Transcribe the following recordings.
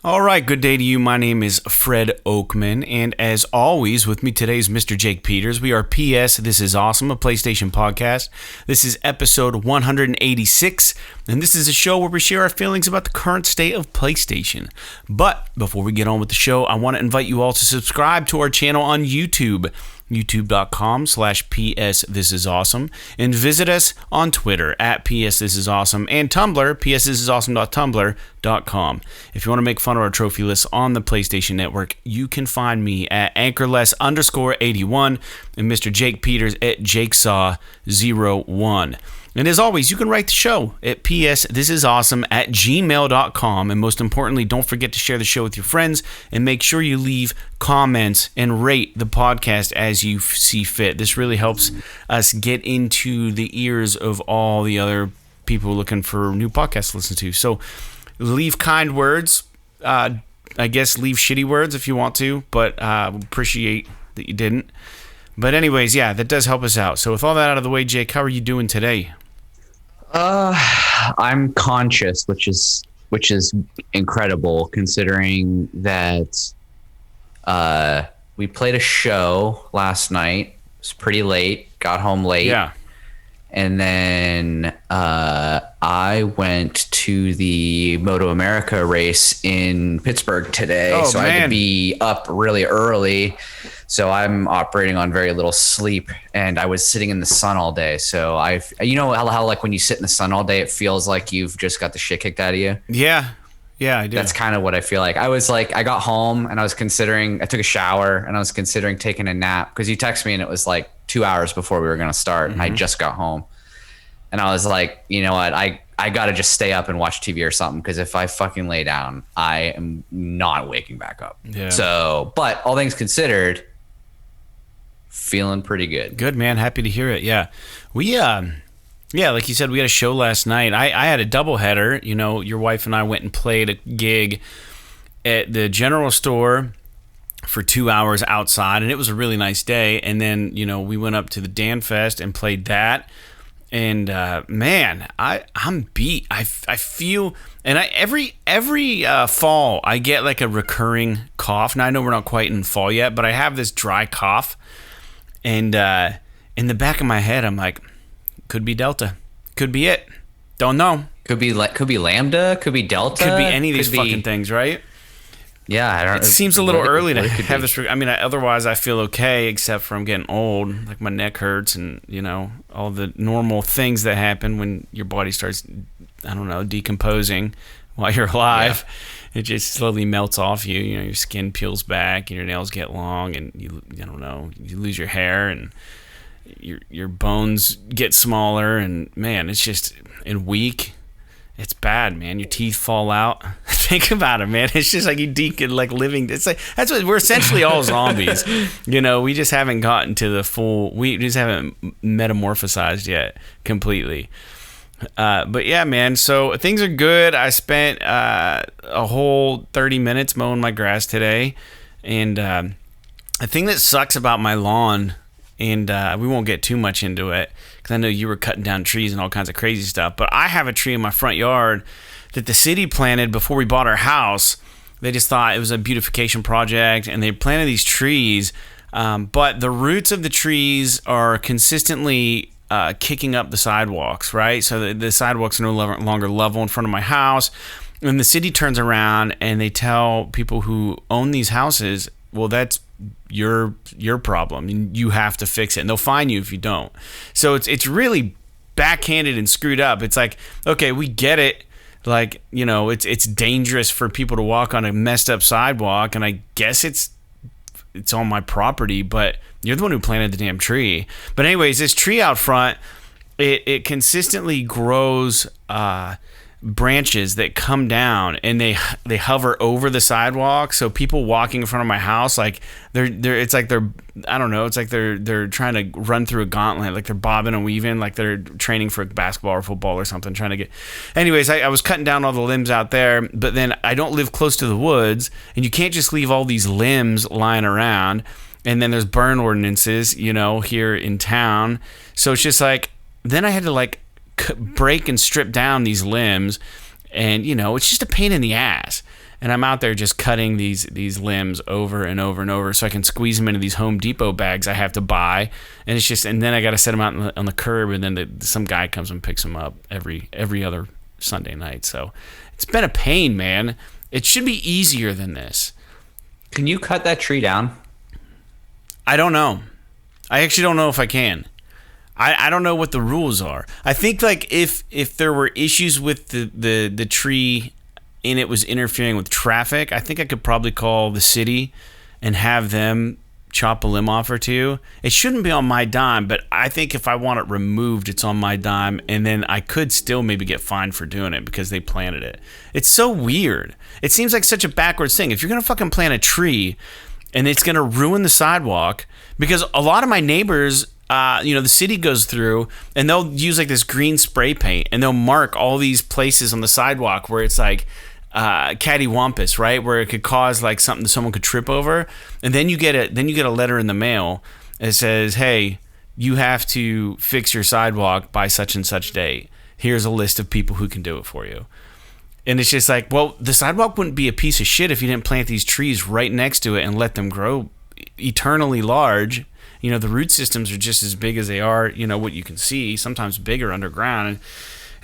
All right, good day to you. My name is Fred Oakman, and as always, with me today is Mr. Jake Peters. We are PS This Is Awesome, a PlayStation podcast. This is episode 186, and this is a show where we share our feelings about the current state of PlayStation. But before we get on with the show, I want to invite you all to subscribe to our channel on YouTube, youtube.com/PS This Is Awesome, and visit us on Twitter at PS This Is Awesome and Tumblr, psthisisawesome.tumblr.com. If you want to make fun of our trophy lists on the PlayStation Network, you can find me at anchorless_81 and Mr. Jake Peters at jakesaw01. And as always, you can write the show at psthisisawesome@gmail.com. And most importantly, don't forget to share the show with your friends and make sure you leave comments and rate the podcast as you see fit. This really helps us get into the ears of all the other people looking for new podcasts to listen to. So leave kind words. I guess leave shitty words if you want to, but appreciate that you didn't. But anyways, yeah, that does help us out. So with all that out of the way, Jake, how are you doing today? I'm conscious, which is incredible considering that we played a show last night. It was pretty late, got home late. Yeah. And then I went to the Moto America race in Pittsburgh today. I had to be up really early. So I'm operating on very little sleep, and I was sitting in the sun all day. So you know how like when you sit in the sun all day, it feels like you've just got the shit kicked out of you. Yeah, I do. That's kind of what I feel like. I got home and I took a shower and I was considering taking a nap because you texted me and it was like 2 hours before we were going to start. And I just got home and I was like, you know what? I got to just stay up and watch TV or something. Cause if I fucking lay down, I am not waking back up. Yeah. So, but all things considered, feeling pretty good. Good, man. Happy to hear it. Yeah. Like you said, we had a show last night. I had a doubleheader. You know, your wife and I went and played a gig at the general store for 2 hours outside, and it was a really nice day. And then, you know, we went up to the Dan Fest and played that. And man, I'm beat. I feel, and every fall I get like a recurring cough. Now I know we're not quite in fall yet, but I have this dry cough. And in the back of my head, I'm like, could be Delta. Could be it. Don't know. Could be Lambda. Could be Delta. Could be any of these fucking things, right? Yeah, I don't. It seems a little early to have this. I mean, otherwise I feel okay, except for I'm getting old. Like my neck hurts, and you know all the normal things that happen when your body starts, I don't know, decomposing while you're alive. Yeah. It just slowly melts off you. You know, your skin peels back, and your nails get long, and you lose your hair, and your bones get smaller, and man, it's just weak. It's bad, man. Your teeth fall out. Think about it, man. It's just like living. It's like that's what we're essentially all zombies. You know, we just haven't gotten to the full. We just haven't metamorphosized yet completely. But yeah, man. So things are good. I spent a whole 30 minutes mowing my grass today, and the thing that sucks about my lawn, and we won't get too much into it because I know you were cutting down trees and all kinds of crazy stuff, but I have a tree in my front yard that the city planted before we bought our house. They just thought it was a beautification project, and they planted these trees, but the roots of the trees are consistently kicking up the sidewalks, right? So the sidewalks are no longer level in front of my house, and the city turns around and they tell people who own these houses, well, that's your problem. You have to fix it, and they'll fine you if you don't. So it's really backhanded and screwed up. It's like, okay, we get it. Like, you know, it's dangerous for people to walk on a messed up sidewalk, and I guess it's on my property, but you're the one who planted the damn tree. But anyways, this tree out front, it consistently grows branches that come down, and they hover over the sidewalk. So people walking in front of my house, like they're I don't know, it's like they're trying to run through a gauntlet, like they're bobbing and weaving, like they're training for basketball or football or something, trying to get. Anyways, I was cutting down all the limbs out there, but then I don't live close to the woods, and you can't just leave all these limbs lying around. And then there's burn ordinances, you know, here in town. So it's just like, then I had to like break and strip down these limbs, and you know, it's just a pain in the ass. and I'm out there just cutting these limbs over and over and over so I can squeeze them into these Home Depot bags I have to buy, and it's just, and then I got to set them out on the curb, and then some guy comes and picks them up every other Sunday night. So it's been a pain, man. It should be easier than this. Can you cut that tree down? I don't know. I actually don't know if I can. I don't know what the rules are. I think like if there were issues with the tree and it was interfering with traffic, I think I could probably call the city and have them chop a limb off or two. It shouldn't be on my dime, but I think if I want it removed, it's on my dime, and then I could still maybe get fined for doing it because they planted it. It's so weird. It seems like such a backwards thing. If you're going to fucking plant a tree and it's going to ruin the sidewalk, because a lot of my neighbors, the city goes through and they'll use like this green spray paint and they'll mark all these places on the sidewalk where it's like cattywampus, right? Where it could cause like something that someone could trip over. And then you get a letter in the mail that says, hey, you have to fix your sidewalk by such and such date. Here's a list of people who can do it for you. And it's just like, well, the sidewalk wouldn't be a piece of shit if you didn't plant these trees right next to it and let them grow eternally large. The root systems are just as big as they are, what you can see, sometimes bigger underground. And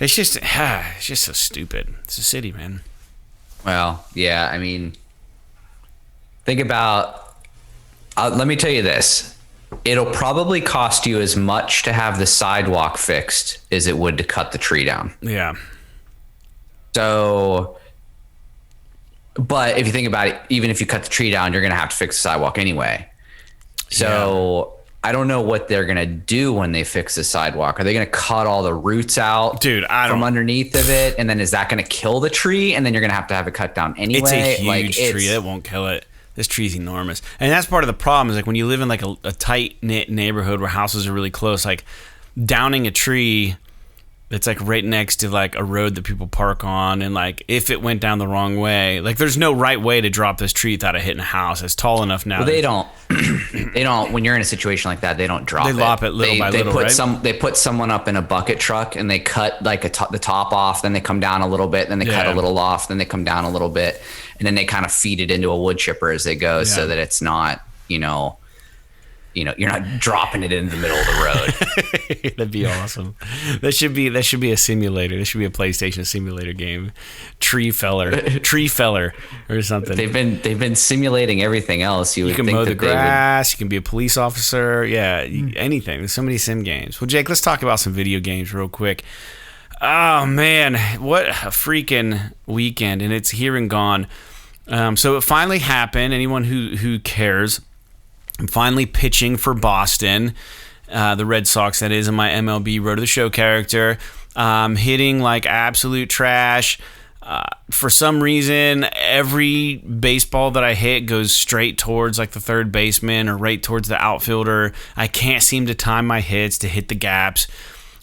it's just so stupid. It's a city, man. Well, yeah, I mean, think about, let me tell you this. It'll probably cost you as much to have the sidewalk fixed as it would to cut the tree down. Yeah. So, but if you think about it, even if you cut the tree down, you're going to have to fix the sidewalk anyway. So I don't know what they're going to do when they fix the sidewalk. Are they going to cut all the roots out from underneath of it? And then is that going to kill the tree? And then you're going to have it cut down anyway? It's a huge tree. That won't kill it. This tree's enormous. And that's part of the problem is like when you live in like a tight-knit neighborhood where houses are really close, like downing a tree that's like right next to like a road that people park on, and like if it went down the wrong way, like there's no right way to drop this tree without it hitting a house. It's tall enough now. Well, they don't when you're in a situation like that, they don't drop it. They lop it little by little, right? They put someone up in a bucket truck and they cut like the top off, then they come down a little bit, then they cut a little off, then they come down a little bit, and then they kind of feed it into a wood chipper as they go, so that it's not, you're not dropping it in the middle of the road. That'd be awesome. That should be a simulator. This should be a PlayStation simulator game. Tree feller or something. They've been simulating everything else. You can mow the grass. You can be a police officer. Yeah, anything. There's so many sim games. Well, Jake, let's talk about some video games real quick. Oh man, what a freaking weekend, and it's here and gone. So it finally happened. Anyone who cares. I'm finally pitching for Boston, the Red Sox, that is, in my MLB Road to the Show character. Hitting like absolute trash. For some reason, every baseball that I hit goes straight towards like the third baseman or right towards the outfielder. I can't seem to time my hits to hit the gaps.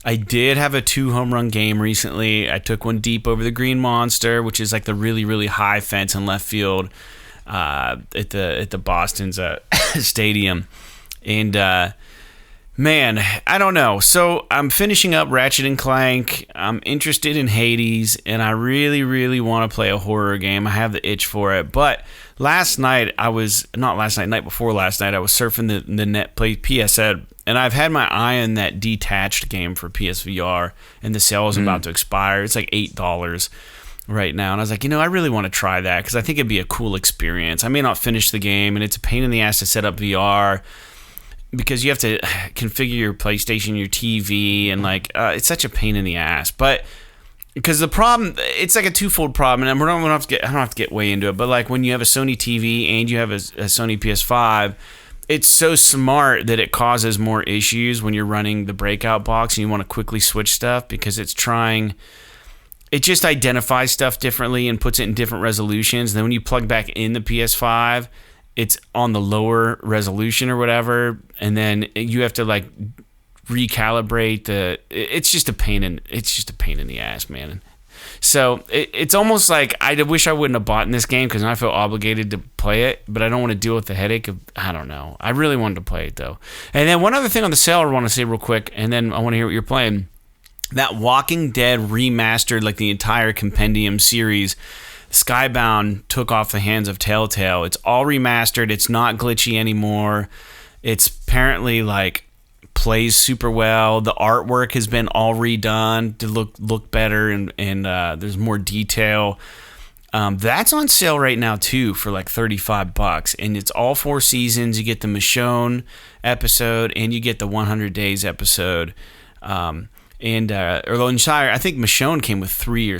I did have a 2 home run game recently. I took one deep over the Green Monster, which is like the really, really high fence in left field. At the Boston's stadium, and man, I don't know. So I'm finishing up Ratchet and Clank. I'm interested in Hades, and I really, really want to play a horror game. I have the itch for it. But night before last night, I was surfing the net, played PSN, and I've had my eye on that Detached game for PSVR, and the sale is about to expire. It's like $8. Right now, and I was like, I really want to try that because I think it'd be a cool experience. I may not finish the game, and it's a pain in the ass to set up VR because you have to configure your PlayStation, your TV, and like it's such a pain in the ass. But because the problem, it's like a twofold problem, and I don't have to get way into it. But like when you have a Sony TV and you have a Sony PS5, it's so smart that it causes more issues when you're running the breakout box and you want to quickly switch stuff because it just identifies stuff differently and puts it in different resolutions. And then when you plug back in the PS5, it's on the lower resolution or whatever. And then you have to like recalibrate it's just a pain in the ass, man. So it's almost like I wish I wouldn't have bought in this game because I feel obligated to play it, but I don't want to deal with the headache of, I don't know. I really wanted to play it though. And then one other thing on the sale I want to say real quick, and then I want to hear what you're playing. That Walking Dead remastered, like the entire compendium series, Skybound took off the hands of Telltale. It's all remastered. It's not glitchy anymore. It's apparently like plays super well. The artwork has been all redone to look better, and there's more detail. That's on sale right now too for like $35, and it's all 4 seasons. You get the Michonne episode and you get the 100 Days episode. Or the entire, I think Michonne came with 3 or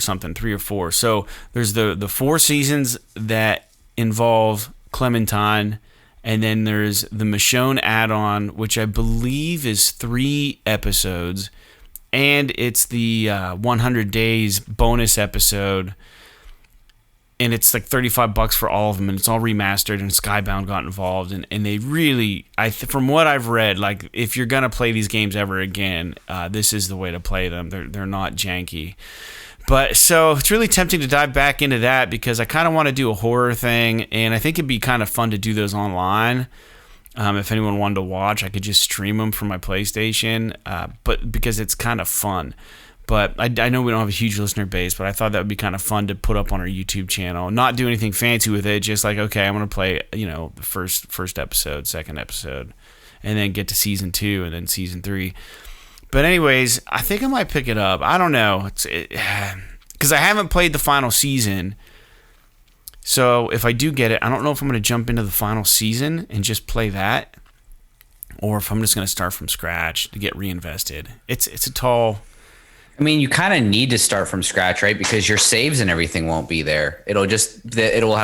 4. So there's the 4 seasons that involve Clementine, and then there's the Michonne add-on, which I believe is 3 episodes, and it's the 100 Days bonus episode, and it's like $35 for all of them, and it's all remastered, and Skybound got involved, and they really, from what I've read, like if you're gonna play these games ever again, this is the way to play them. They're not janky. But so it's really tempting to dive back into that because I kind of want to do a horror thing, and I think it'd be kind of fun to do those online. If anyone wanted to watch, I could just stream them from my PlayStation, but because it's kind of fun. But I know we don't have a huge listener base, but I thought that would be kind of fun to put up on our YouTube channel. Not do anything fancy with it, just like, okay, I'm going to play, the first episode, second episode, and then get to season 2 and then season 3. But anyways, I think I might pick it up. I don't know. Because I haven't played the final season. So if I do get it, I don't know if I'm going to jump into the final season and just play that, or if I'm just going to start from scratch to get reinvested. It's a tall... I mean, you kind of need to start from scratch, right? Because your saves and everything won't be there. It'll have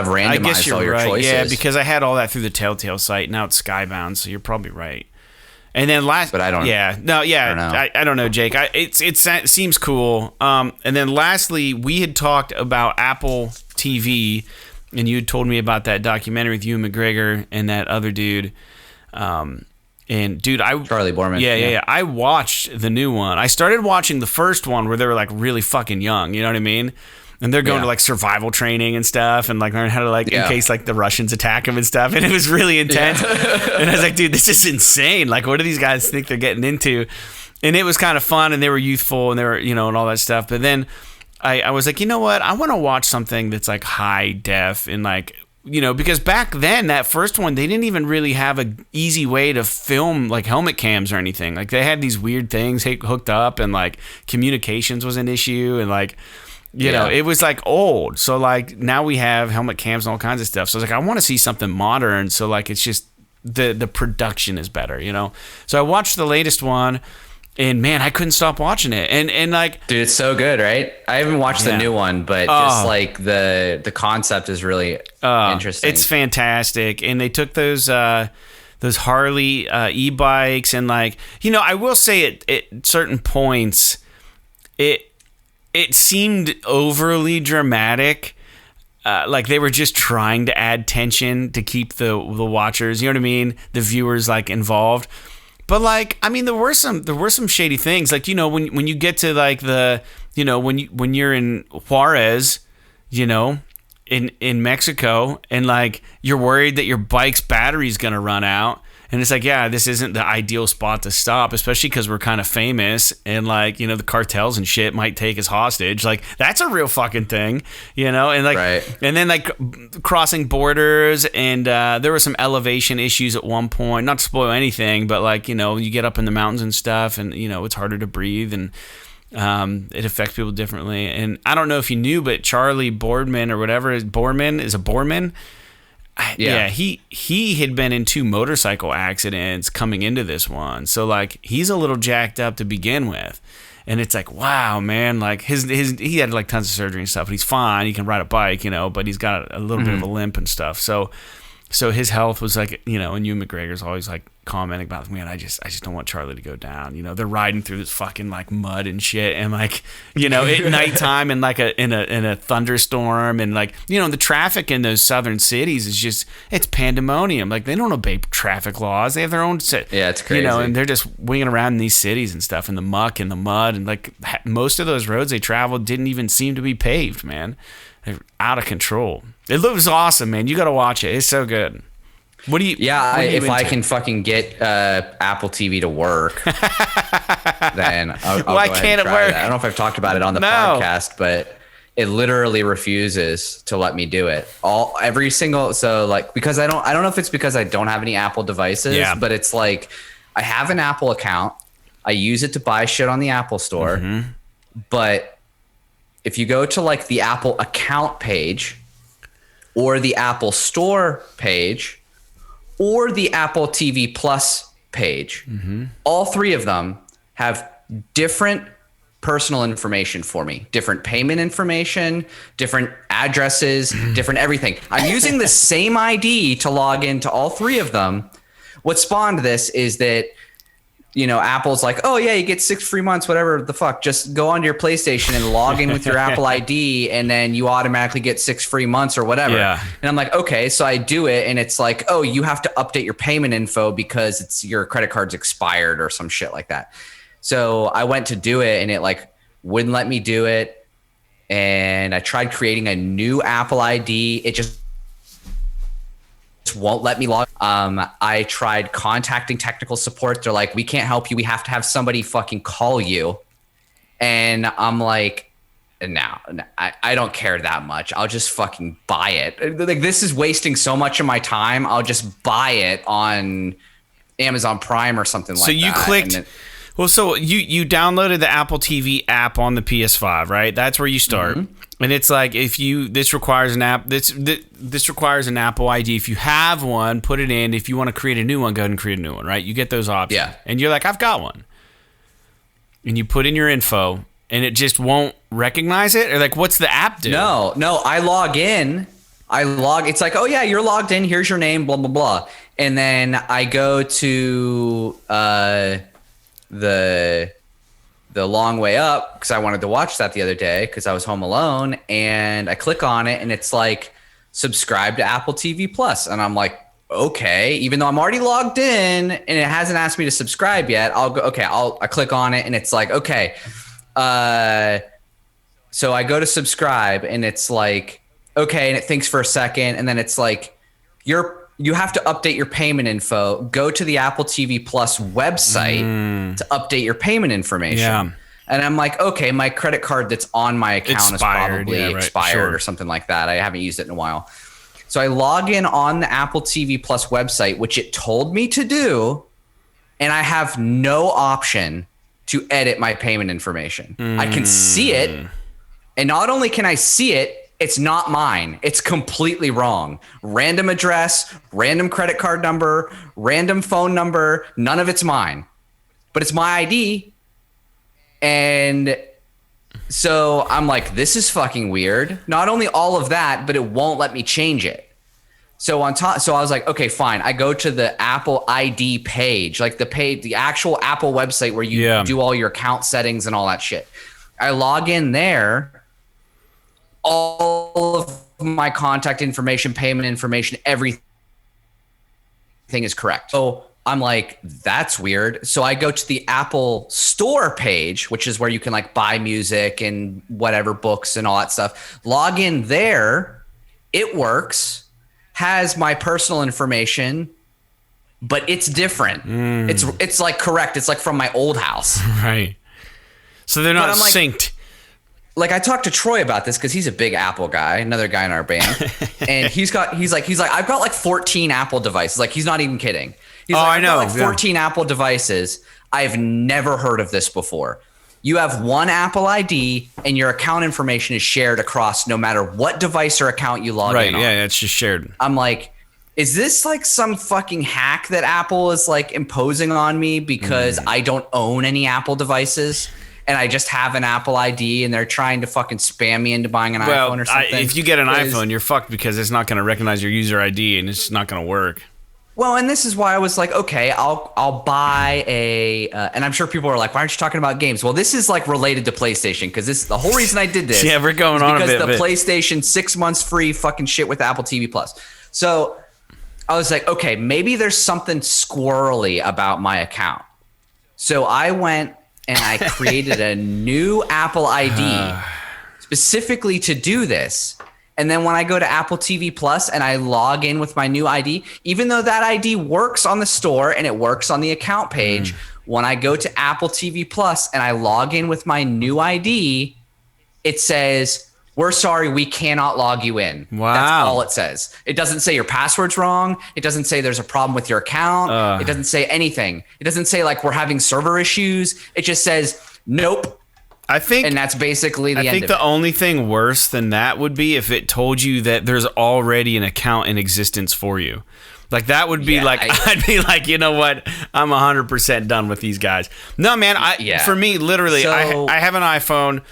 randomized all your choices. Yeah, because I had all that through the Telltale site. Now it's Skybound, so you're probably right. And then but I don't. Yeah, no, yeah, I don't know, Jake. It seems cool. And then lastly, we had talked about Apple TV, and you had told me about that documentary with Ewan McGregor and that other dude. And dude, Charlie Borman. Yeah. I watched the new one. I started watching the first one where they were like really fucking young. You know what I mean? And they're going to like survival training and stuff, and like learn how to in case like the Russians attack them and stuff. And it was really intense. Yeah. And I was like, dude, this is insane. Like, what do these guys think they're getting into? And it was kind of fun, and they were youthful, and they were, and all that stuff. But then I was like, you know what? I want to watch something that's like high def and like, because back then, that first one, they didn't even really have an easy way to film like helmet cams or anything. Like they had these weird things hooked up, and like communications was an issue, and like, it was like old. So like now we have helmet cams and all kinds of stuff. So I was like, I want to see something modern. So like, it's just the production is better, So I watched the latest one. And man, I couldn't stop watching it. And like, dude, it's so good, right? I haven't watched the new one, but just like the concept is really interesting. It's fantastic. And they took those Harley e-bikes, and like, I will say at certain points, it seemed overly dramatic. Like they were just trying to add tension to keep the watchers, you know what I mean? The viewers like involved. But like, I mean, there were some shady things. Like, when you get to like when you're in Juarez, in Mexico, and like you're worried that your bike's battery's gonna run out, and it's like, yeah, this isn't the ideal spot to stop, especially because we're kind of famous, and like, the cartels and shit might take us hostage. Like that's a real fucking thing, and like, right. And then like crossing borders, and there were some elevation issues at one point. Not to spoil anything, but like, you get up in the mountains and stuff, and it's harder to breathe, and it affects people differently. And I don't know if you knew, but Charlie Boorman or whatever is a Boorman. Yeah, he had been in 2 motorcycle accidents coming into this one, so like he's a little jacked up to begin with, and it's like, wow, man, like he had like tons of surgery and stuff, but he's fine. He can ride a bike, but he's got a little bit of a limp and stuff. So his health was like, and Ewan McGregor's always like commenting about, man, I just don't want Charlie to go down. They're riding through this fucking like mud and shit, and like, at nighttime, and like in a thunderstorm, and like, the traffic in those southern cities is just, it's pandemonium. Like they don't obey traffic laws. They have their own yeah, it's crazy. And they're just winging around in these cities and stuff in the muck and the mud, and like most of those roads they traveled didn't even seem to be paved, man. They're out of control. It looks awesome, man. You got to watch it. It's so good. What do you? Yeah, if I can fucking get Apple TV to work, then I'll why go ahead can't and it try work? that. I don't know if I've talked about it on the podcast, but it literally refuses to let me do it. Because I don't know if it's because I don't have any Apple devices, but it's like I have an Apple account. I use it to buy shit on the Apple Store. Mm-hmm. But if you go to like the Apple account page or the Apple Store page or the Apple TV Plus page, all three of them have different personal information for me, different payment information, different addresses, different everything. I'm using the same ID to log into all three of them. What spawned this is that, Apple's like, oh yeah, you get 6 free months, whatever the fuck. Just go onto your PlayStation and log in with your Apple ID, and then you automatically get 6 free months or whatever. Yeah. And I'm like, okay, so I do it, and it's like, oh, you have to update your payment info because your credit card's expired or some shit like that. So I went to do it, and it like wouldn't let me do it. And I tried creating a new Apple ID. It just won't let me log. I tried contacting technical support. They're like, we can't help you. We have to have somebody fucking call you. And I'm like, no, I don't care that much. I'll just fucking buy it. Like, this is wasting so much of my time. I'll just buy it on Amazon Prime or something like that. So you clicked... Well, so you downloaded the Apple TV app on the PS5, right? That's where you start. Mm-hmm. And it's like, this requires an app. This requires an Apple ID. If you have one, put it in. If you want to create a new one, go ahead and create a new one, right? You get those options. Yeah. And you're like, I've got one. And you put in your info, and it just won't recognize it? Or like, what's the app do? No, I log in. It's like, oh yeah, you're logged in. Here's your name, blah, blah, blah. And then I go to the long way up because I wanted to watch that the other day because I was home alone, and I click on it and it's like subscribe to Apple TV Plus, and I'm like, okay, even though I'm already logged in and it hasn't asked me to subscribe yet, I'll go, okay, I click on it and it's like, okay, so I go to subscribe and it's like, okay, and it thinks for a second, and then it's like, you have to update your payment info. Go to the Apple TV Plus website to update your payment information. Yeah. And I'm like, okay, my credit card that's on my account is probably expired or something like that. I haven't used it in a while. So I log in on the Apple TV Plus website, which it told me to do, and I have no option to edit my payment information. I can see it, and not only can I see it, it's not mine. It's completely wrong. Random address, random credit card number, random phone number. None of it's mine, but it's my ID. And so I'm like, this is fucking weird. Not only all of that, but it won't let me change it. So I was like, okay, fine. I go to the Apple ID page, like the actual Apple website where you do all your account settings and all that shit. I log in there. All of my contact information, payment information, everything is correct. So I'm like, that's weird. So I go to the Apple Store page, which is where you can like buy music and whatever, books and all that stuff. Log in there. It works, has my personal information, but it's different. It's like correct. It's like from my old house. Right. So they're not synced. Like, I talked to Troy about this because he's a big Apple guy, another guy in our band, and he's like, I've got like 14 Apple devices. Like, he's not even kidding. He's like, I know. I've got like 14 Apple devices. I've never heard of this before. You have one Apple ID, and your account information is shared across no matter what device or account you log in on. Right? Yeah, it's just shared. I'm like, is this like some fucking hack that Apple is like imposing on me because I don't own any Apple devices? And I just have an Apple ID, and they're trying to fucking spam me into buying an iPhone or something. If you get an iPhone, you're fucked because it's not going to recognize your user ID, and it's just not going to work. Well, and this is why I was like, okay, I'll buy a, and I'm sure people are like, why aren't you talking about games? Well, this is like related to PlayStation because this the whole reason I did this. Yeah, we're going on a bit. Because the PlayStation 6 months free fucking shit with Apple TV Plus. So I was like, okay, maybe there's something squirrely about my account. So I went and I created a new Apple ID specifically to do this. And then when I go to Apple TV Plus and I log in with my new ID, even though that ID works on the store and it works on the account page, when I go to Apple TV Plus and I log in with my new ID, it says we're sorry, we cannot log you in. Wow. That's all it says. It doesn't say your password's wrong. It doesn't say there's a problem with your account. It doesn't say anything. It doesn't say like we're having server issues. It just says nope. And that's basically the end of it. I think the only thing worse than that would be if it told you that there's already an account in existence for you. Like that would be I'd be like, you know what? I'm 100% done with these guys. No, man. For me, literally, I have an iPhone.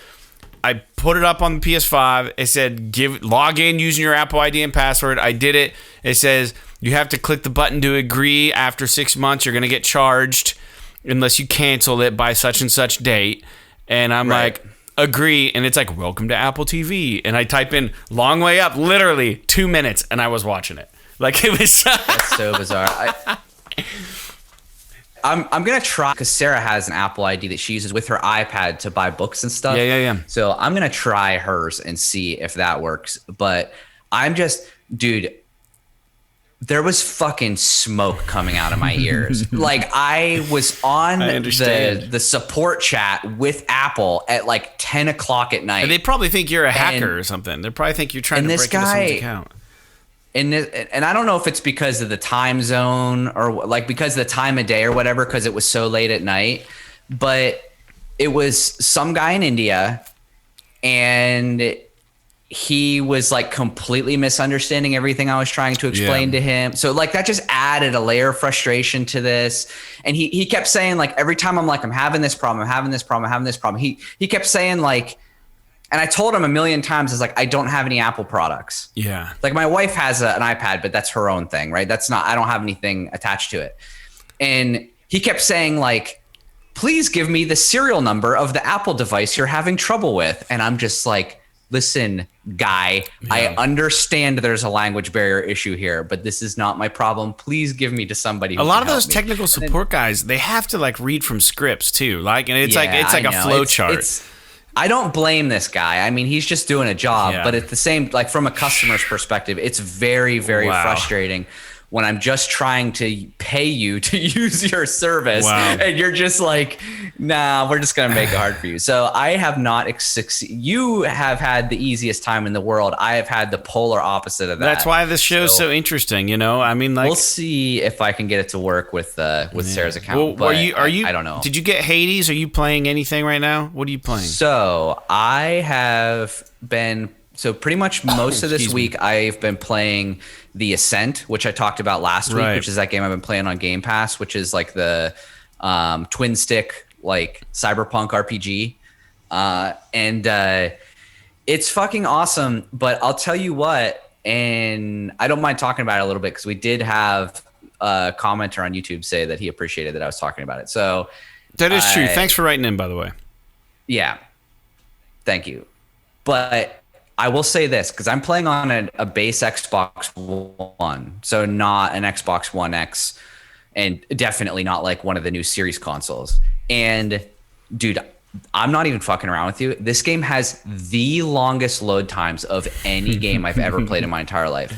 I put it up on the PS5. It said log in using your Apple ID and password. I did it. It says you have to click the button to agree. After 6 months, you're gonna get charged unless you cancel it by such and such date. And I'm like, agree, and it's like, welcome to Apple TV. And I type in long way up, literally 2 minutes, and I was watching it. Like, it was that's so bizarre. I'm gonna try, because Sarah has an Apple ID that she uses with her iPad to buy books and stuff. Yeah. So I'm gonna try hers and see if that works. But I'm just, dude, there was fucking smoke coming out of my ears. Like I was on the support chat with Apple at like 10 o'clock at night. And they probably think you're a hacker or something. They probably think you're trying to break into someone's account. And I don't know if it's because of the time zone or like because of the time of day or whatever, because it was so late at night. But it was some guy in India, and he was like completely misunderstanding everything I was trying to explain to him. So like that just added a layer of frustration to this. And he kept saying like, every time I'm like, I'm having this problem, he kept saying like, and I told him a million times, is like, I don't have any Apple products. Yeah. Like my wife has an iPad, but that's her own thing, right? I don't have anything attached to it. And he kept saying like, please give me the serial number of the Apple device you're having trouble with. And I'm just like, listen, guy, I understand there's a language barrier issue here, but this is not my problem. Please give me to somebody who A lot can of those help me. technical support guys, they have to like read from scripts too. Like, and it's like a flow chart. I don't blame this guy. I mean, he's just doing a job, but at the same, like from a customer's perspective, it's very, very frustrating when I'm just trying to pay you to use your service and you're just like, nah, we're just going to make it hard for you. So I have not succeeded. You have had the easiest time in the world. I have had the polar opposite of that. That's why this show's so interesting, you know? I mean, like, we'll see if I can get it to work with Sarah's account. Well, but are you, I don't know. Did you get Hades? Are you playing anything right now? What are you playing? So I have been... So pretty much most of this week, I've been playing The Ascent, which I talked about last week, which is that game I've been playing on Game Pass, which is like the twin stick, like cyberpunk RPG. And it's fucking awesome. But I'll tell you what, and I don't mind talking about it a little bit because we did have a commenter on YouTube say that he appreciated that I was talking about it. So that is true. Thanks for writing in, by the way. Yeah. Thank you. But I will say this, because I'm playing on a base Xbox One, so not an Xbox One X, and definitely not like one of the new series consoles. And dude, I'm not even fucking around with you. This game has the longest load times of any game I've ever played in my entire life.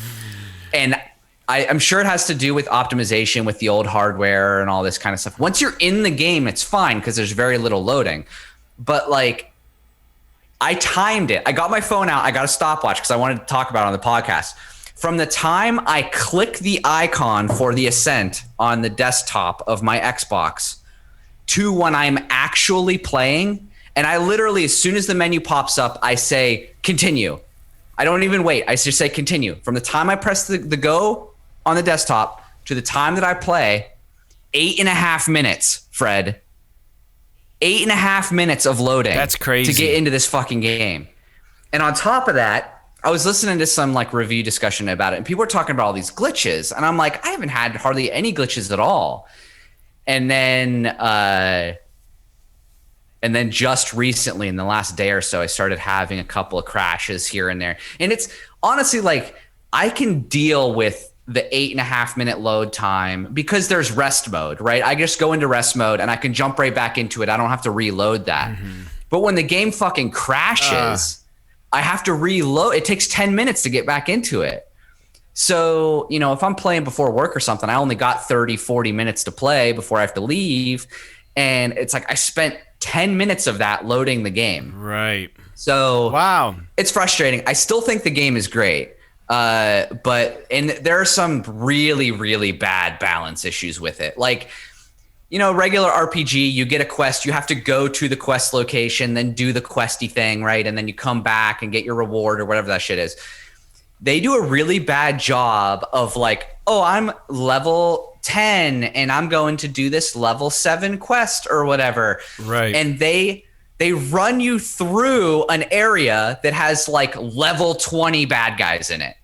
And I'm sure it has to do with optimization with the old hardware and all this kind of stuff. Once you're in the game, it's fine because there's very little loading. But like, I timed it. I got my phone out. I got a stopwatch because I wanted to talk about it on the podcast. From the time I click the icon for The Ascent on the desktop of my Xbox to when I'm actually playing, and I literally, as soon as the menu pops up, I say, continue. I don't even wait. I just say continue. From the time I press the go on the desktop to the time that I play, 8.5 minutes, Fred. 8.5 minutes of loading. That's crazy. To get into this fucking game. And on top of that, I was listening to some like review discussion about it, and people were talking about all these glitches, and I'm like, I haven't had hardly any glitches at all. And then just recently, in the last day or so, I started having a couple of crashes here and there. And it's honestly like, I can deal with the 8.5 minute load time because there's rest mode, right? I just go into rest mode and I can jump right back into it. I don't have to reload that. Mm-hmm. But when the game fucking crashes, I have to reload. It takes 10 minutes to get back into it. So, you know, if I'm playing before work or something, I only got 30, 40 minutes to play before I have to leave. And it's like I spent 10 minutes of that loading the game. Right. So wow, it's frustrating. I still think the game is great. But there are some really, really bad balance issues with it. Like, regular RPG, you get a quest, you have to go to the quest location, then do the questy thing, right? And then you come back and get your reward or whatever that shit is. They do a really bad job of like, oh, I'm level 10 and I'm going to do this level 7 quest or whatever. Right. And they run you through an area that has like level 20 bad guys in it.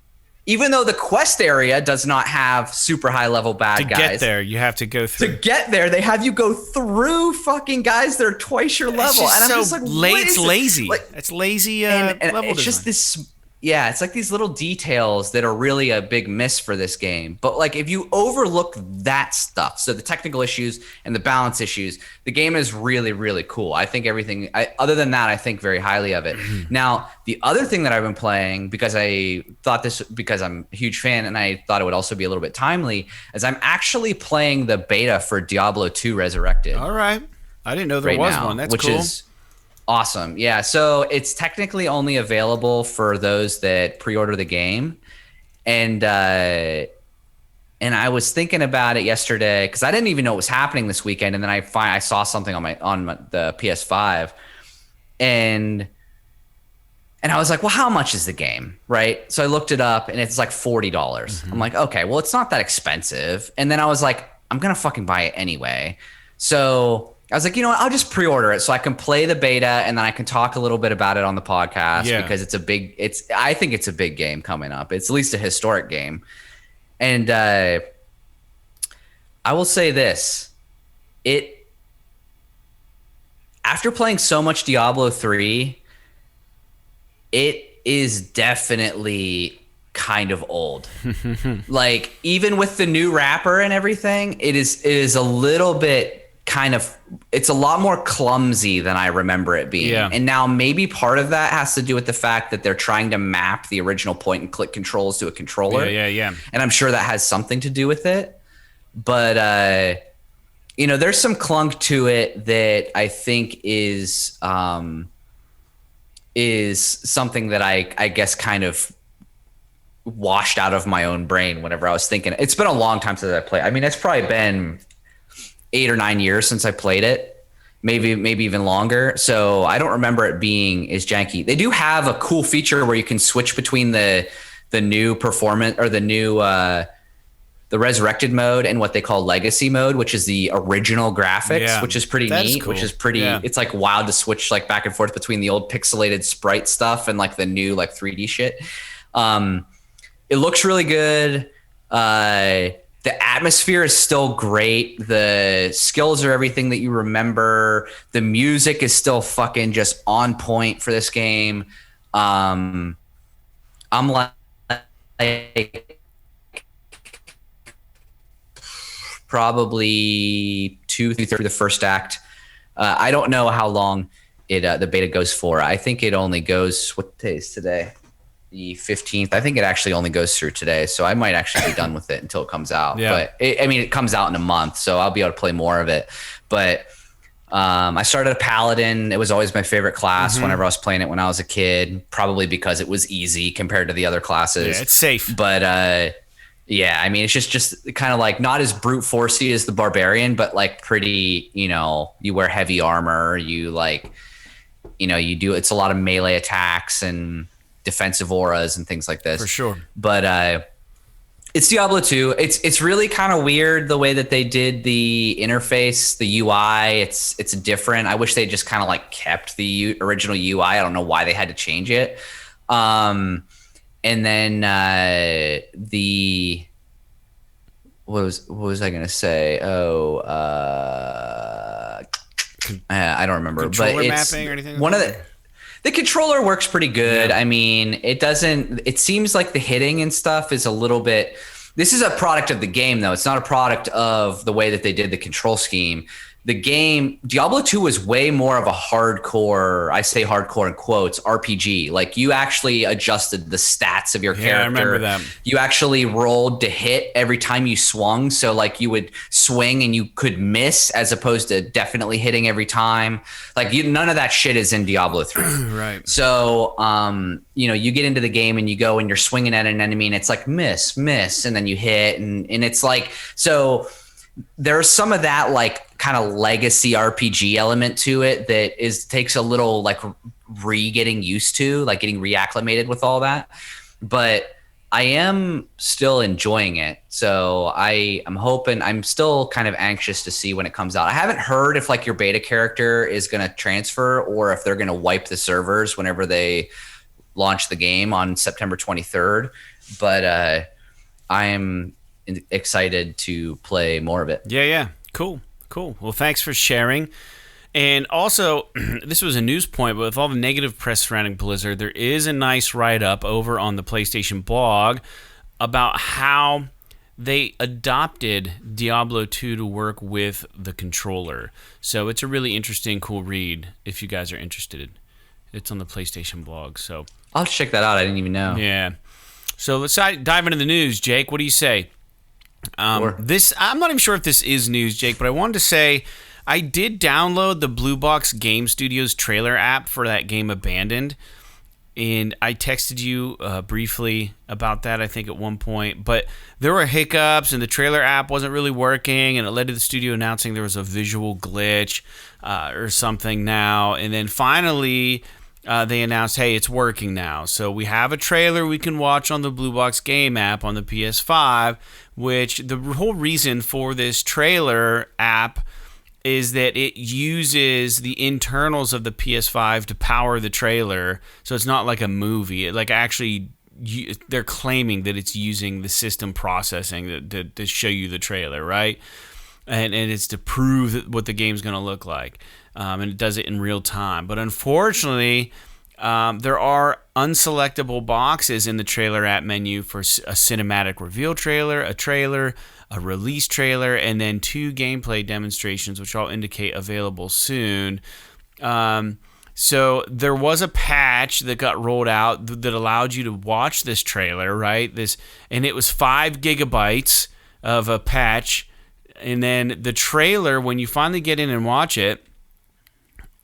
Even though the quest area does not have super high level bad guys. To get there, you have to go through. To get there, they have you go through fucking guys that are twice your level. And I'm just like, it's lazy. It's lazy level it's design. just this. Yeah, it's like these little details that are really a big miss for this game. But like if you overlook that stuff, so the technical issues and the balance issues, the game is really, really cool. I think other than that, I think very highly of it. Now, the other thing that I've been playing, because I'm a huge fan and I thought it would also be a little bit timely, is I'm actually playing the beta for Diablo II Resurrected. All right. I didn't know there was one. That's which cool. Is awesome. Yeah. So it's technically only available for those that pre-order the game. And I was thinking about it yesterday because I didn't even know it was happening this weekend. And then I saw something on the PS5 and I was like, well, how much is the game? Right. So I looked it up and it's like $40. Mm-hmm. I'm like, okay, well, it's not that expensive. And then I was like, I'm going to fucking buy it anyway. So I was like, you know what? I'll just pre-order it so I can play the beta and then I can talk a little bit about it on the podcast because I think it's a big game coming up. It's at least a historic game. And I will say this. After playing so much Diablo 3, it is definitely kind of old. Like even with the new wrapper and everything, it is a little bit it's a lot more clumsy than I remember it being. Yeah. And now maybe part of that has to do with the fact that they're trying to map the original point and click controls to a controller. Yeah. And I'm sure that has something to do with it. But, there's some clunk to it that I think is something that I guess kind of washed out of my own brain whenever I was thinking. It's been a long time since I played. I mean, it's probably been 8 or 9 years since I played it, maybe even longer. So I don't remember it being as janky. They do have a cool feature where you can switch between the new performance or the new the resurrected mode and what they call legacy mode, which is the original graphics, which is pretty neat, cool. Which is pretty, it's like wild to switch like back and forth between the old pixelated sprite stuff and like the new like 3D shit. It looks really good. The atmosphere is still great. The skills are everything that you remember. The music is still fucking just on point for this game. I'm like probably 2-3 through the first act. I don't know how long the beta goes for. I think it only goes, what day is today? The 15th. I think it actually only goes through today, so I might actually be done with it until it comes out. Yeah. But it comes out in a month, so I'll be able to play more of it. But I started a paladin. It was always my favorite class whenever I was playing it when I was a kid, probably because it was easy compared to the other classes. Yeah, it's safe. But I mean, it's just kind of like not as brute forcey as the barbarian, but like pretty, you wear heavy armor, you do, it's a lot of melee attacks and defensive auras and things like this. For sure. But it's Diablo 2. It's really kind of weird the way that they did the interface, the UI. It's different. I wish they just kind of like kept the original UI. I don't know why they had to change it. And then what was I gonna say? I don't remember. Controller but mapping or anything? The controller works pretty good. Yeah. I mean, it seems like the hitting and stuff is a little bit, this is a product of the game though. It's not a product of the way that they did the control scheme. the game Diablo 2 was way more of a hardcore, I say hardcore in quotes, RPG. Like you actually adjusted the stats of your character. I remember that. You actually rolled to hit every time you swung. So like you would swing and you could miss as opposed to definitely hitting every time. Like none of that shit is in Diablo 3. Right. So, you get into the game and you go and you're swinging at an enemy and it's like miss, and then you hit and it's like, so there's some of that like kind of legacy RPG element to it that takes a little like getting used to, like getting reacclimated with all that. But I am still enjoying it. So I'm hoping, I'm still kind of anxious to see when it comes out. I haven't heard if like your beta character is going to transfer or if they're going to wipe the servers whenever they launch the game on September 23rd. But I am excited to play more of it. Yeah. Cool. Well, thanks for sharing. And also, this was a news point, but with all the negative press surrounding Blizzard, there is a nice write-up over on the PlayStation blog about how they adopted Diablo 2 to work with the controller. So it's a really interesting, cool read if you guys are interested. It's on the PlayStation blog. So I'll check that out. I didn't even know. Yeah. So let's dive into the news. Jake, what do you say? Sure. I'm not even sure if this is news, Jake, but I wanted to say I did download the Blue Box Game Studios trailer app for that game Abandoned, and I texted you briefly about that, I think, at one point. But there were hiccups, and the trailer app wasn't really working, and it led to the studio announcing there was a visual glitch or something now. And then finally, they announced, hey, it's working now. So we have a trailer we can watch on the Blue Box Game app on the PS5, which the whole reason for this trailer app is that it uses the internals of the PS5 to power the trailer. So it's not like a movie. They're claiming that it's using the system processing to show you the trailer, right? And it's to prove what the game's going to look like. And it does it in real time. But unfortunately, there are unselectable boxes in the trailer app menu for a cinematic reveal trailer, a release trailer, and then 2 gameplay demonstrations, which all indicate available soon. So there was a patch that got rolled out that allowed you to watch this trailer, right? And it was 5 gigabytes of a patch. And then the trailer, when you finally get in and watch it,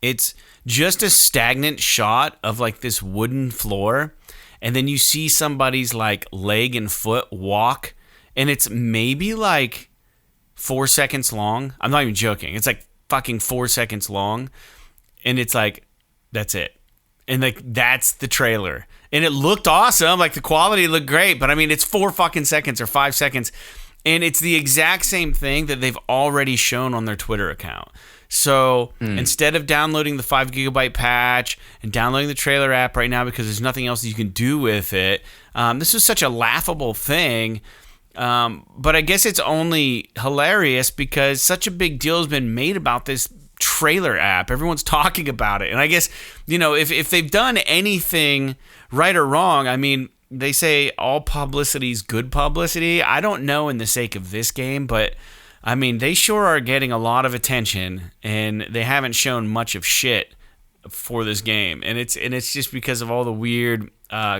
it's just a stagnant shot of like this wooden floor, and then you see somebody's like leg and foot walk, and it's maybe like 4 seconds long. I'm not even joking. It's like fucking 4 seconds long, and it's like, that's it. And like, that's the trailer. And it looked awesome. Like the quality looked great, but I mean, it's 4 fucking seconds or 5 seconds. And it's the exact same thing that they've already shown on their Twitter account. So instead of downloading the 5 gigabyte patch and downloading the trailer app right now because there's nothing else you can do with it, this was such a laughable thing. But I guess it's only hilarious because such a big deal has been made about this trailer app. Everyone's talking about it. And I guess, if they've done anything right or wrong, I mean, they say all publicity is good publicity. I don't know in the sake of this game, but I mean, they sure are getting a lot of attention, and they haven't shown much of shit for this game. And it's just because of all the weird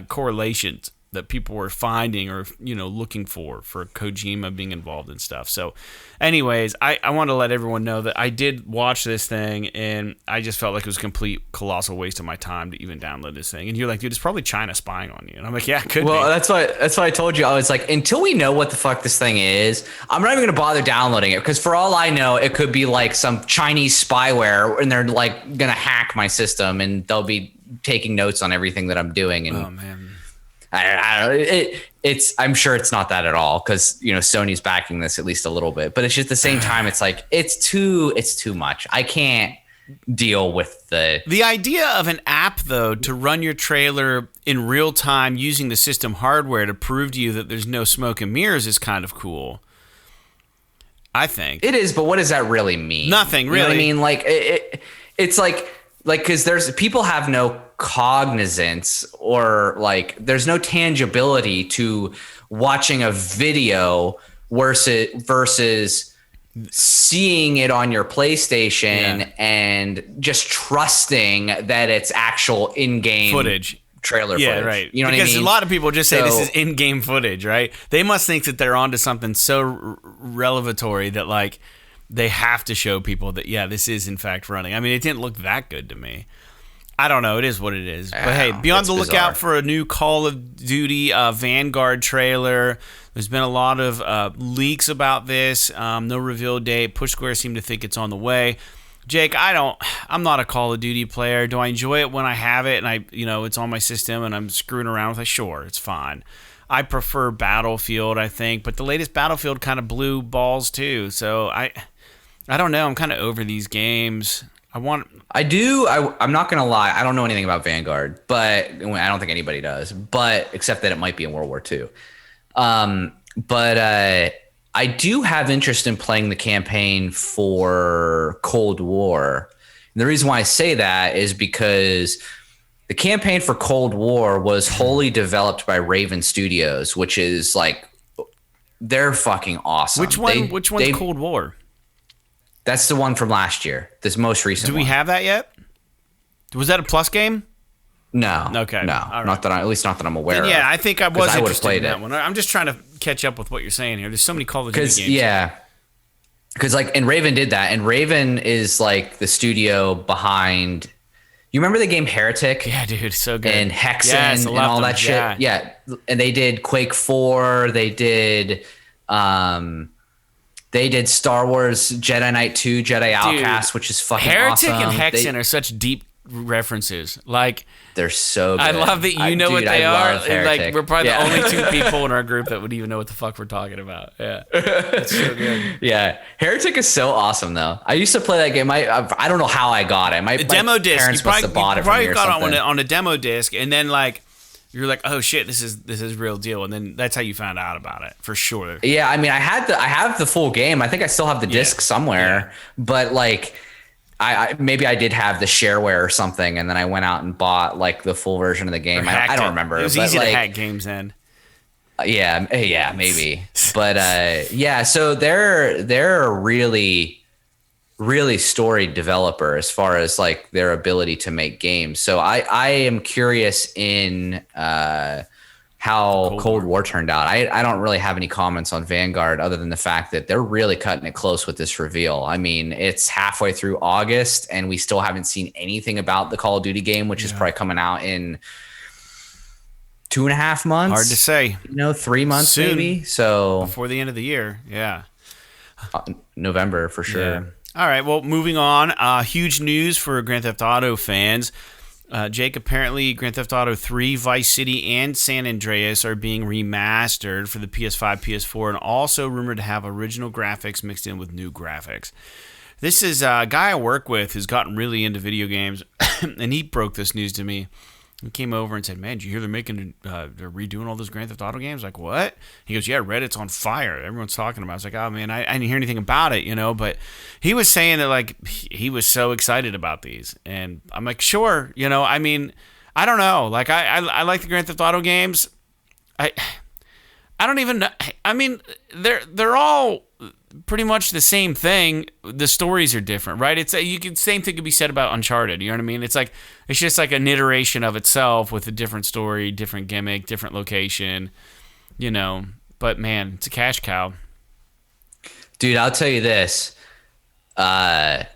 correlations that people were finding or looking for Kojima being involved in stuff. So anyways, I want to let everyone know that I did watch this thing, and I just felt like it was a complete colossal waste of my time to even download this thing. And you're like, dude, it's probably China spying on you. And I'm like, yeah, it could be. Well, that's why I told you. I was like, until we know what the fuck this thing is, I'm not even going to bother downloading it, because for all I know, it could be like some Chinese spyware, and they're like going to hack my system, and they'll be taking notes on everything that I'm doing. And oh, man. I don't know. I'm sure it's not that at all, because Sony's backing this at least a little bit. But it's just at the same time, it's like it's too much. I can't deal with the idea of an app though to run your trailer in real time using the system hardware to prove to you that there's no smoke and mirrors is kind of cool. I think it is, but what does that really mean? Nothing, really. You know what I mean, like it's like because there's people have no cognizance, or like there's no tangibility to watching a video versus seeing it on your PlayStation and just trusting that it's actual in-game footage. Trailer footage. Right. You know because what I mean? A lot of people just say this is in-game footage, right? They must think that they're onto something so revelatory that like they have to show people that this is in fact running. I mean, it didn't look that good to me. I don't know. It is what it is. But hey, be on the lookout for a new Call of Duty Vanguard trailer. There's been a lot of leaks about this. No reveal date. Push Square seem to think it's on the way. Jake, I'm not a Call of Duty player. Do I enjoy it when I have it and it's on my system and I'm screwing around with it? Sure, it's fine. I prefer Battlefield, I think, but the latest Battlefield kind of blew balls too. So I don't know. I'm kind of over these games. I'm not going to lie. I don't know anything about Vanguard, but I don't think anybody does, but except that it might be in World War II. But I do have interest in playing the campaign for Cold War. And the reason why I say that is because the campaign for Cold War was wholly developed by Raven Studios, which is like, they're fucking awesome. Which one's Cold War? That's the one from last year. This most recent one. Do we have that yet? Was that a Plus game? No. Okay. No. Right. Not that I'm aware of. Yeah, I think I was interested in that it. one. I'm just trying to catch up with what you're saying here. There's so many Call of Duty games. Yeah. Because and Raven did that, and Raven is like the studio behind. You remember the game Heretic? Yeah, dude, so good. And Hexen and all that shit. Yeah, and they did Quake 4. They did. They did Star Wars Jedi Knight 2, Jedi Outcast, which is fucking awesome. Heretic and Hexen are such deep references. Like, they're so good. I love that what they are. Like, we're probably the only two people in our group that would even know what the fuck we're talking about. Yeah, it's so good. Yeah, Heretic is so awesome though. I used to play that game. I don't know how I got it. My demo disc. Parents must have bought it from me or something. Got it on a demo disc, and then like. You're like, oh shit, this is real deal, and then that's how you found out about it for sure. Yeah, I mean, I have the full game. I think I still have the disc somewhere, but like, I maybe I did have the shareware or something, and then I went out and bought like the full version of the game. I don't remember. It was easy to hack games then. Yeah, maybe, but yeah. So they're a really storied developer as far as like their ability to make games. So I am curious in how Cold War turned out. I don't really have any comments on Vanguard other than the fact that they're really cutting it close with this reveal. I mean, it's halfway through August and we still haven't seen anything about the Call of Duty game, which is probably coming out in 2.5 months. Hard to say. 3 months soon, maybe. So before the end of the year. Yeah. November for sure. Yeah. All right, well, moving on. Huge news for Grand Theft Auto fans. Jake, apparently Grand Theft Auto 3, Vice City, and San Andreas are being remastered for the PS5, PS4, and also rumored to have original graphics mixed in with new graphics. This is a guy I work with who's gotten really into video games, and he broke this news to me. He came over and said, man, did you hear they're redoing all those Grand Theft Auto games? Like, what? He goes, yeah, Reddit's on fire. Everyone's talking about it. I was like, oh, man, I didn't hear anything about it, but he was saying that, like, he was so excited about these. And I'm like, sure, I mean, I don't know. Like, I like the Grand Theft Auto games. I don't even know. I mean, they're all pretty much the same thing. The stories are different, right? It's same thing could be said about Uncharted. You know what I mean? It's just like an iteration of itself with a different story, different gimmick, different location. But man, it's a cash cow. Dude, I'll tell you this. I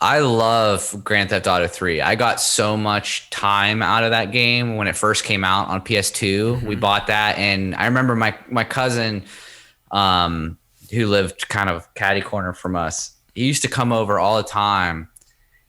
love Grand Theft Auto 3. I got so much time out of that game when it first came out on PS2. Mm-hmm. We bought that, and I remember my cousin, who lived kind of catty corner from us, he used to come over all the time,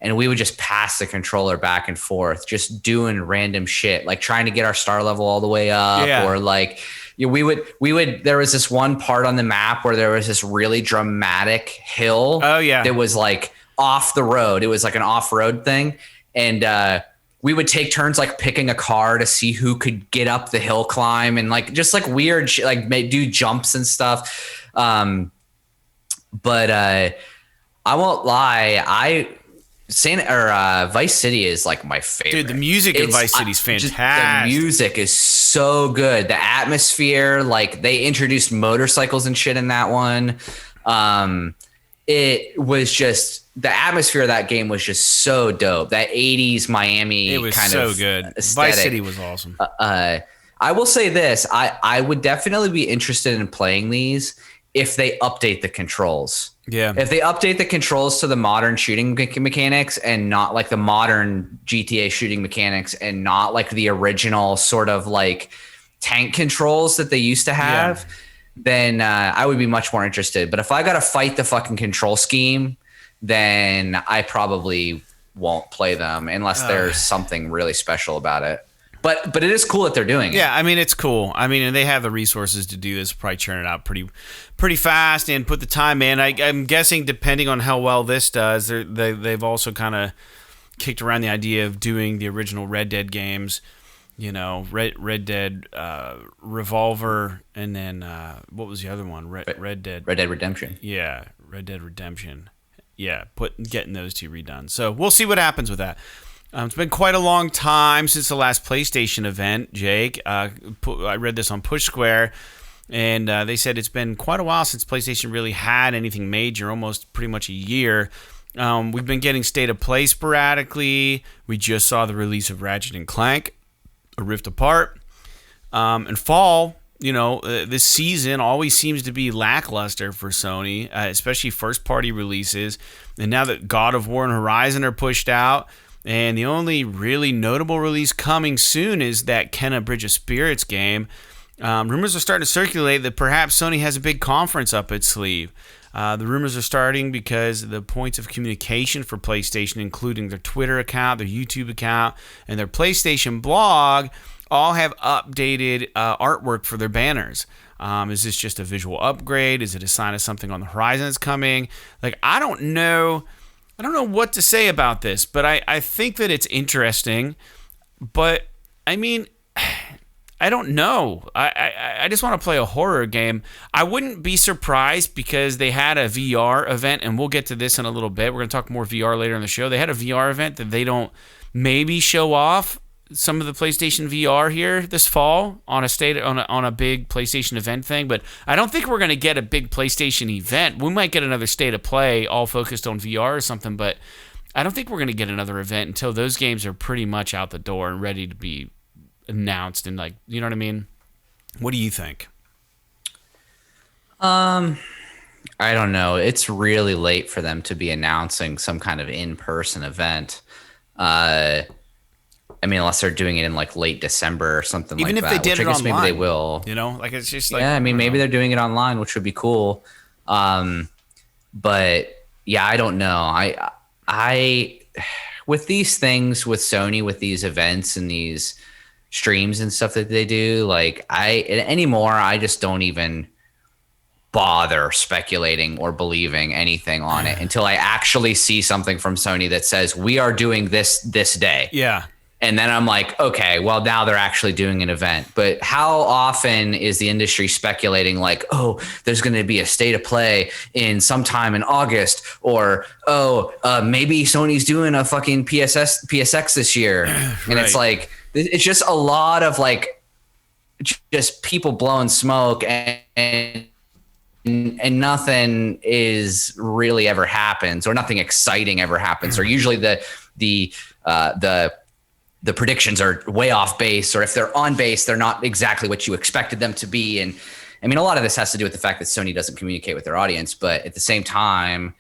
and we would just pass the controller back and forth, just doing random shit, like trying to get our star level all the way up, or like we would. There was this one part on the map where there was this really dramatic hill. Oh yeah, that was like off the road. It was like an off-road thing, and we would take turns like picking a car to see who could get up the hill climb, and like just like weird shit, like do jumps and stuff. But I won't lie, Vice City is like my favorite. Dude, the music in Vice City is fantastic. The music is so good. The atmosphere, like they introduced motorcycles and shit in that one. It was just the atmosphere of that game was just so dope. That 80s Miami it was kind so of good. aesthetic. Vice City was awesome. I will say this: I would definitely be interested in playing these if they update the controls. Yeah. If they update the controls to the modern shooting mechanics and not like the modern GTA shooting mechanics and not like the original sort of like tank controls that they used to have, then I would be much more interested. But if I got to fight the fucking control scheme, then I probably won't play them unless there's something really special about it. But it is cool that they're doing it. Yeah, I mean, it's cool. I mean, and they have the resources to do this, probably churn it out pretty fast and put the time in. I'm guessing depending on how well this does, they've also kind of kicked around the idea of doing the original Red Dead games, you know, Red Dead Revolver, and then what was the other one? Red Dead Redemption. Yeah, Red Dead Redemption. Yeah, getting those two redone. So we'll see what happens with that. It's been quite a long time since the last PlayStation event, Jake. I read this on Push Square, and they said it's been quite a while since PlayStation really had anything major, almost pretty much a year. We've been getting State of Play sporadically. We just saw the release of Ratchet & Clank, A Rift Apart. And fall, you know, this season always seems to be lackluster for Sony, especially first-party releases. And now that God of War and Horizon are pushed out, and the only really notable release coming soon is that Kena Bridge of Spirits game. Rumors are starting to circulate that perhaps Sony has a big conference up its sleeve. The rumors are starting because the points of communication for PlayStation, including their Twitter account, their YouTube account, and their PlayStation blog, all have updated artwork for their banners. Is this just a visual upgrade? Is it a sign of something on the horizon that's coming? Like, I don't know what to say about this, but I think that it's interesting. But, I mean, I don't know. I just want to play a horror game. I wouldn't be surprised because they had a VR event, and we'll get to this in a little bit. We're going to talk more VR later in the show. They had a VR event that they don't maybe show off some of the PlayStation VR here this fall on a big PlayStation event thing, but I don't think we're going to get a big PlayStation event. We might get another State of Play all focused on VR or something, but I don't think we're going to get another event until those games are pretty much out the door and ready to be announced and, like, you know what I mean? What do you think? I don't know. It's really late for them to be announcing some kind of in-person event. I mean, unless they're doing it in like late December or something like that. Even if they did it online, maybe they will. You know, like it's just like, yeah. I mean, maybe they're doing it online, which would be cool. But yeah, I don't know. I with these things with Sony, with these events and these streams and stuff that they do, like anymore, I just don't even bother speculating or believing anything on it until I actually see something from Sony that says we are doing this day. Yeah. And then I'm like, okay, well, now they're actually doing an event. But how often is the industry speculating like, oh, there's going to be a State of Play in sometime in August, or maybe Sony's doing a fucking PSX this year. And It's like, it's just a lot of like, just people blowing smoke and nothing is really ever happens, or nothing exciting ever happens, or usually the predictions are way off base, or if they're on base, they're not exactly what you expected them to be. And I mean, a lot of this has to do with the fact that Sony doesn't communicate with their audience, but at the same time,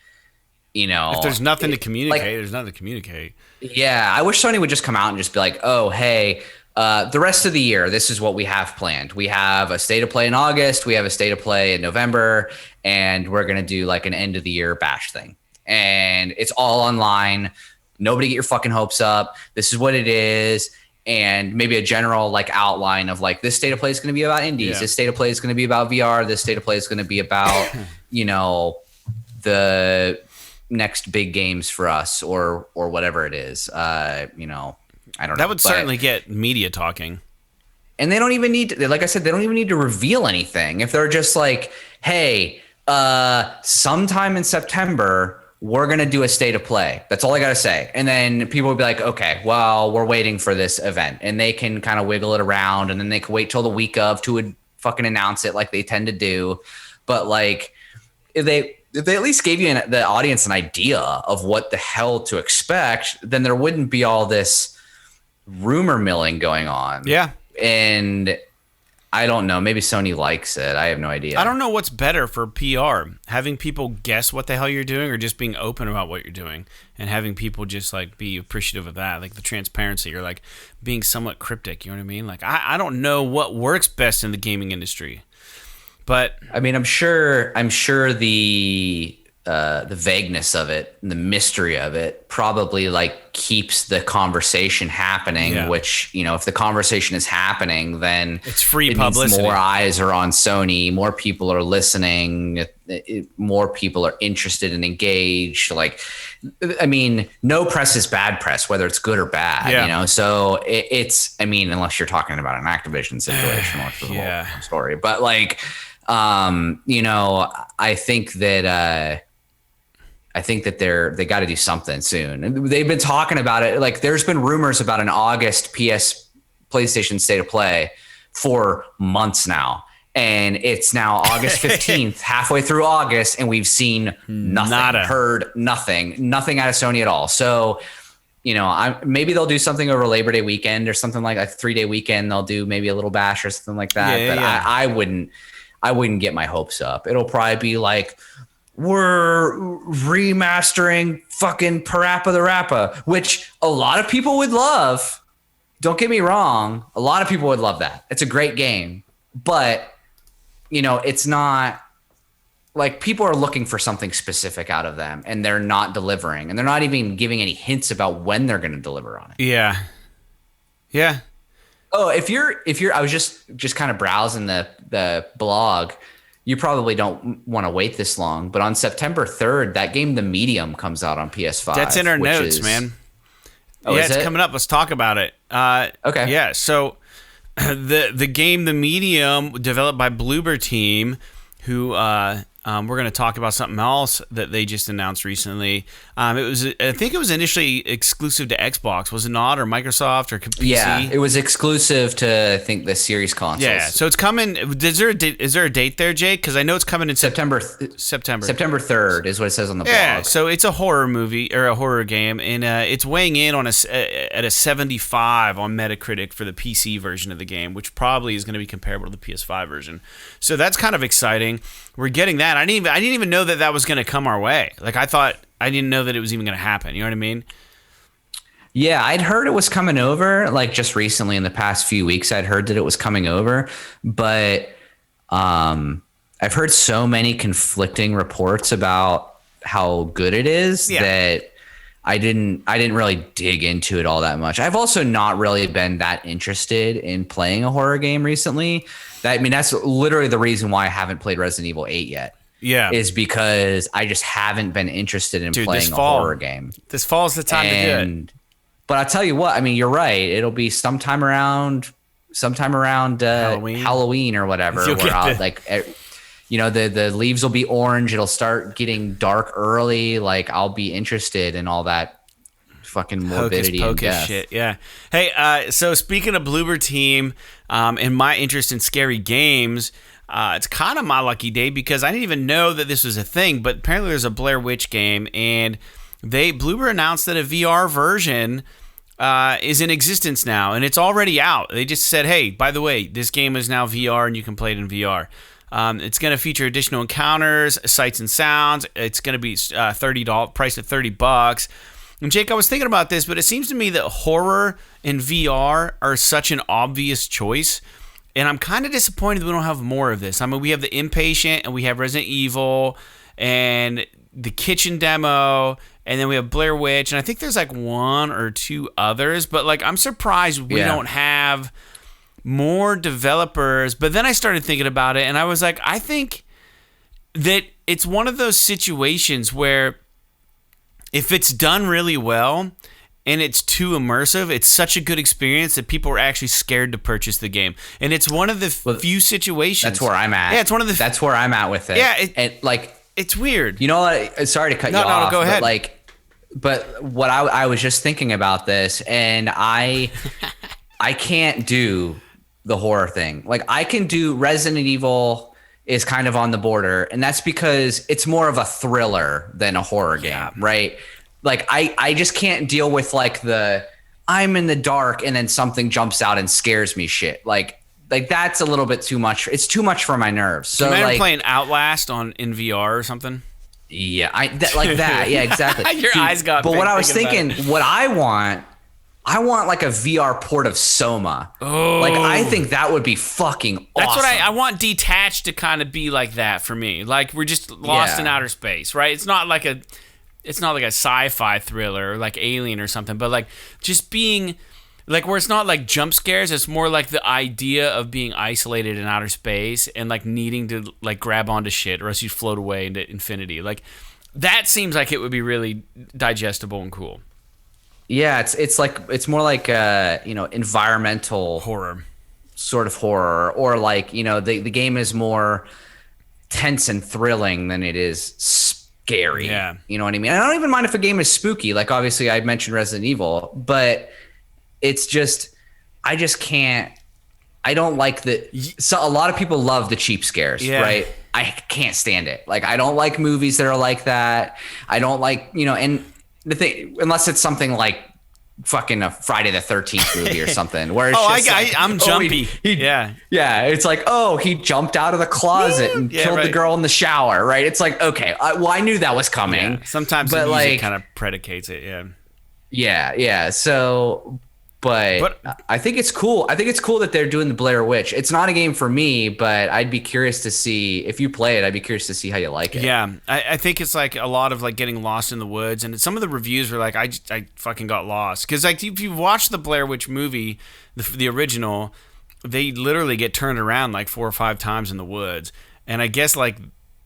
you know, if there's nothing to communicate, there's nothing to communicate. Yeah. I wish Sony would just come out and just be like, oh, hey, the rest of the year, this is what we have planned. We have a State of Play in August. We have a State of Play in November, and we're going to do like an end of the year bash thing. And it's all online. Nobody get your fucking hopes up. This is what it is. And maybe a general like outline of like, this State of Play is going to be about indies. Yeah. This State of Play is going to be about VR. This State of Play is going to be about, you know, the next big games for us, or whatever it is. You know, I don't know. That would certainly get media talking. And they don't even need to, like I said, they don't even need to reveal anything. If they're just like, hey, sometime in September, we're going to do a State of Play. That's all I got to say. And then people will be like, okay, well, we're waiting for this event. And they can kind of wiggle it around, and then they can wait till the week of to fucking announce it like they tend to do. But like, if they at least gave you the audience an idea of what the hell to expect, then there wouldn't be all this rumor milling going on. Yeah. And I don't know. Maybe Sony likes it. I have no idea. I don't know what's better for PR, having people guess what the hell you're doing or just being open about what you're doing and having people just like be appreciative of that, like the transparency or like being somewhat cryptic. You know what I mean? Like I don't know what works best in the gaming industry, but I mean, I'm sure the vagueness of it, the mystery of it probably like keeps the conversation happening, which, you know, if the conversation is happening, then it's free publicity. More eyes are on Sony, more people are listening, more people are interested and engaged. Like, I mean, no press is bad press, whether it's good or bad, you know? So it's, I mean, unless you're talking about an Activision situation, which is a whole story, but like, you know, I think that they got to do something soon. And they've been talking about it. Like there's been rumors about an August PlayStation State of Play for months now. And it's now August 15th, halfway through August, and we've seen nothing, heard nothing out of Sony at all. So, you know, maybe they'll do something over Labor Day weekend or something like a 3-day weekend. They'll do maybe a little bash or something like that. I wouldn't get my hopes up. It'll probably be like, we're remastering fucking Parappa the Rappa, which a lot of people would love. Don't get me wrong. A lot of people would love that. It's a great game, but you know, it's not like people are looking for something specific out of them and they're not delivering, and they're not even giving any hints about when they're going to deliver on it. Yeah. Yeah. Oh, if you're, I was just kind of browsing the blog. You probably don't want to wait this long, but on September 3rd, that game, The Medium, comes out on PS5. That's in our notes, man. Oh, yeah, it's coming up. Let's talk about it. Okay. Yeah, so the game, The Medium, developed by Bloober Team, who we're going to talk about something else that they just announced recently. I think it was initially exclusive to Xbox, was it not, or Microsoft or PC? Yeah, it was exclusive to, I think, the series consoles. Yeah, so it's coming. Is there a date there, Jake? Because I know it's coming in September. September 3rd is what it says on the blog. Yeah, so it's a horror movie or a horror game, and it's weighing in on at a 75 on Metacritic for the PC version of the game, which probably is going to be comparable to the PS5 version. So that's kind of exciting. We're getting that. I didn't even know that was going to come our way. Like I didn't know that it was even going to happen. You know what I mean? Yeah, I'd heard it was coming over. Like just recently, in the past few weeks, I'd heard that it was coming over. But I've heard so many conflicting reports about how good it is that I didn't really dig into it all that much. I've also not really been that interested in playing a horror game recently. That's literally the reason why I haven't played Resident Evil 8 yet. Yeah. Is because I just haven't been interested in playing a horror game. This fall's the time to do it. But I'll tell you what, I mean, you're right. It'll be sometime around Halloween or whatever. Where I'll, you know, the leaves will be orange. It'll start getting dark early. Like I'll be interested in all that fucking morbidity and death. Shit. Yeah. Hey, so speaking of Bloober Team, and my interest in scary games, it's kind of my lucky day because I didn't even know that this was a thing, but apparently there's a Blair Witch game, and Bloober announced that a VR version is in existence now, and it's already out. They just said, hey, by the way, this game is now VR and you can play it in VR. It's going to feature additional encounters, sights and sounds. It's going to be $30, priced at $30. And Jake, I was thinking about this, but it seems to me that horror and VR are such an obvious choice. And I'm kind of disappointed that we don't have more of this. I mean, we have The Impatient, and we have Resident Evil, and the Kitchen demo, and then we have Blair Witch, and I think there's like one or two others. But like, I'm surprised we don't have more developers. But then I started thinking about it, and I was like, I think that it's one of those situations where if it's done really well and it's too immersive, it's such a good experience that people are actually scared to purchase the game. And it's one of the few situations. That's where I'm at. Yeah, it's one of the. That's where I'm at with it. Yeah, it's weird. You know what? Sorry to cut you off. No, go ahead. But what I was just thinking about this, and I can't do the horror thing. Like I can do Resident Evil is kind of on the border, and that's because it's more of a thriller than a horror game, right? Like I just can't deal with like the I'm in the dark and then something jumps out and scares me shit. Like that's a little bit too much. It's too much for my nerves. So imagine like playing Outlast in VR or something. Yeah, like that. Yeah, exactly. Your eyes got. But big what I was thinking, what I want like a VR port of Soma. Oh, like I think that would be fucking awesome. That's what I want. Detached to kind of be like that for me. Like we're just lost in outer space, right? It's not like a sci-fi thriller like Alien or something, but like just being like where it's not like jump scares. It's more like the idea of being isolated in outer space and like needing to like grab onto shit or else you float away into infinity. Like that seems like it would be really digestible and cool. Yeah, it's more like environmental horror, sort of horror, or like the game is more tense and thrilling than it is scary. Yeah, you know what I mean. I don't even mind if a game is spooky. Like obviously I mentioned Resident Evil, but it's just I just can't. I don't like so a lot of people love the cheap scares, right? I can't stand it. Like I don't like movies that are like that. I don't like and the thing, unless it's something like fucking a Friday the 13th movie or something, where it's I'm jumpy. Yeah, it's like he jumped out of the closet and killed the girl in the shower, right? It's like okay, I knew that was coming. Yeah. Sometimes the music kind of predicates it. Yeah. So. But I think it's cool. I think it's cool that they're doing the Blair Witch. It's not a game for me, but I'd be curious to see if you play it. I'd be curious to see how you like it. Yeah, I think it's like a lot of like getting lost in the woods, and some of the reviews were like, I fucking got lost because like if you watch the Blair Witch movie, the original, they literally get turned around like 4 or 5 times in the woods, and I guess like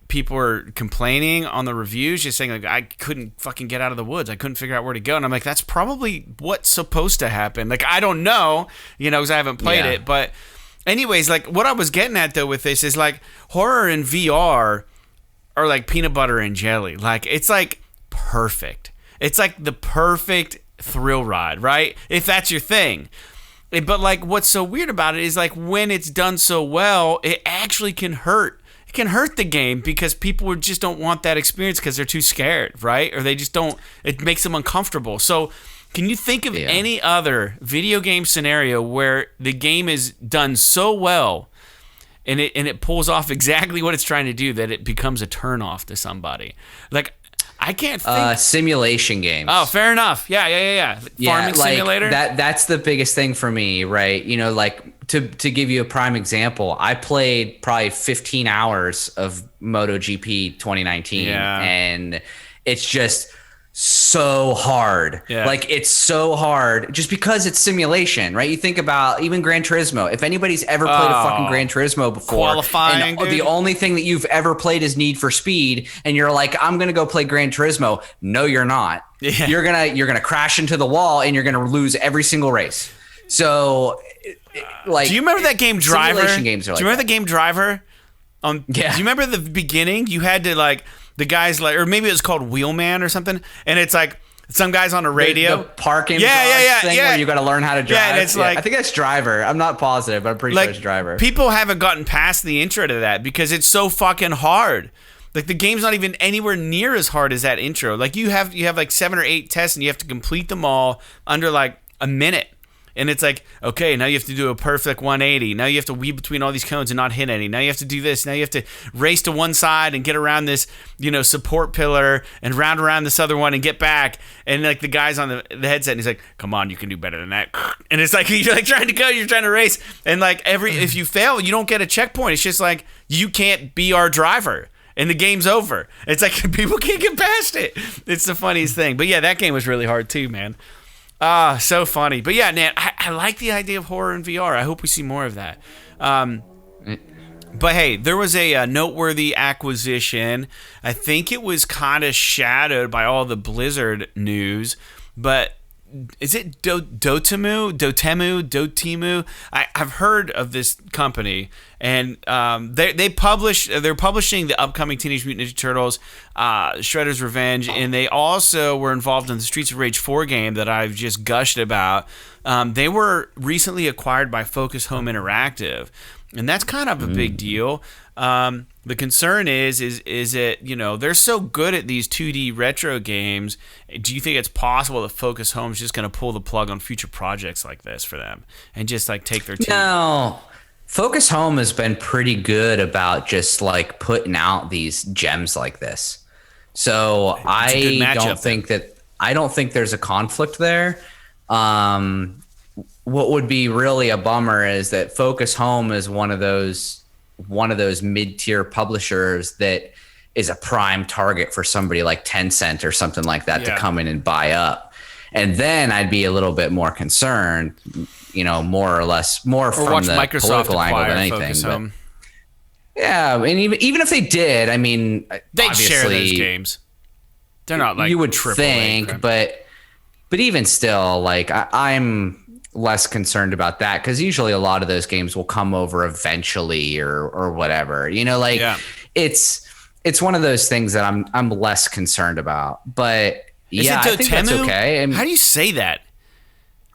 people are complaining on the reviews, just saying like I couldn't fucking get out of the woods. I couldn't figure out where to go, and I'm like, that's probably what's supposed to happen. Like I don't know, because I haven't played it. But anyways, like what I was getting at though with this is like horror in VR are like peanut butter and jelly. Like it's like perfect. It's like the perfect thrill ride, right? If that's your thing. But like what's so weird about it is like when it's done so well, it actually can hurt. Can hurt the game because people just don't want that experience because they're too scared, right? Or they just don't, it makes them uncomfortable. So can you think of any other video game scenario where the game is done so well and it pulls off exactly what it's trying to do that it becomes a turnoff to somebody? Like I can't think. Simulation games. Oh, fair enough. Yeah. Farming simulator. That's the biggest thing for me, right? Like to give you a prime example, I played probably 15 hours of MotoGP 2019, and it's just so hard. Yeah. Like it's so hard just because it's simulation, right? You think about even Gran Turismo. If anybody's ever played a fucking Gran Turismo before, qualifying, and the only thing that you've ever played is Need for Speed, and you're like, I'm gonna go play Gran Turismo. No, you're not. Yeah. You're gonna crash into the wall and you're gonna lose every single race. So, like, do you remember that game Driver? Simulation games are like. Do you remember the game Driver? Do you remember the beginning? You had to like. The guy's like, or maybe it was called Wheelman or something, and it's like some guy's on a radio. The parking thing where you got to learn how to drive. Yeah, and it's like, I think that's Driver. I'm not positive, but I'm pretty sure it's Driver. People haven't gotten past the intro to that because it's so fucking hard. Like the game's not even anywhere near as hard as that intro. Like you have like 7 or 8 tests and you have to complete them all under like a minute. And it's like, okay, now you have to do a perfect 180. Now you have to weave between all these cones and not hit any. Now you have to do this. Now you have to race to one side and get around this, support pillar and round around this other one and get back. And like the guy's on the headset and he's like, come on, you can do better than that. And it's like, you're like trying to go, you're trying to race. And like if you fail, you don't get a checkpoint. It's just like, you can't be our driver. And the game's over. It's like people can't get past it. It's the funniest thing. But yeah, that game was really hard too, man. So funny. But yeah, Nat, I like the idea of horror in VR. I hope we see more of that. But hey, there was a noteworthy acquisition. I think it was kind of shadowed by all the Blizzard news, but is it Dotemu? I've heard of this company, and they're publishing the upcoming Teenage Mutant Ninja Turtles Shredder's Revenge, and they also were involved in the Streets of Rage 4 game that I've just gushed about. They were recently acquired by Focus Home Interactive, and that's kind of a big deal. The concern is it, you know, they're so good at these 2D retro games. Do you think it's possible that Focus Home is just going to pull the plug on future projects like this for them and just like take their team? No. Focus Home has been pretty good about just like putting out these gems like this. So I don't think there's a conflict there. What would be really a bummer is that Focus Home is one of those mid-tier publishers that is a prime target for somebody like Tencent or something like that to come in and buy up. And then I'd be a little bit more concerned, you know, more from the Microsoft political angle than anything. But, yeah, and even if they did, I mean, they'd share those games. They're not like you would think, but even still, like I'm less concerned about that because usually a lot of those games will come over eventually or whatever. You know, like it's one of those things that I'm less concerned about. But I think that's okay. And how do you say that?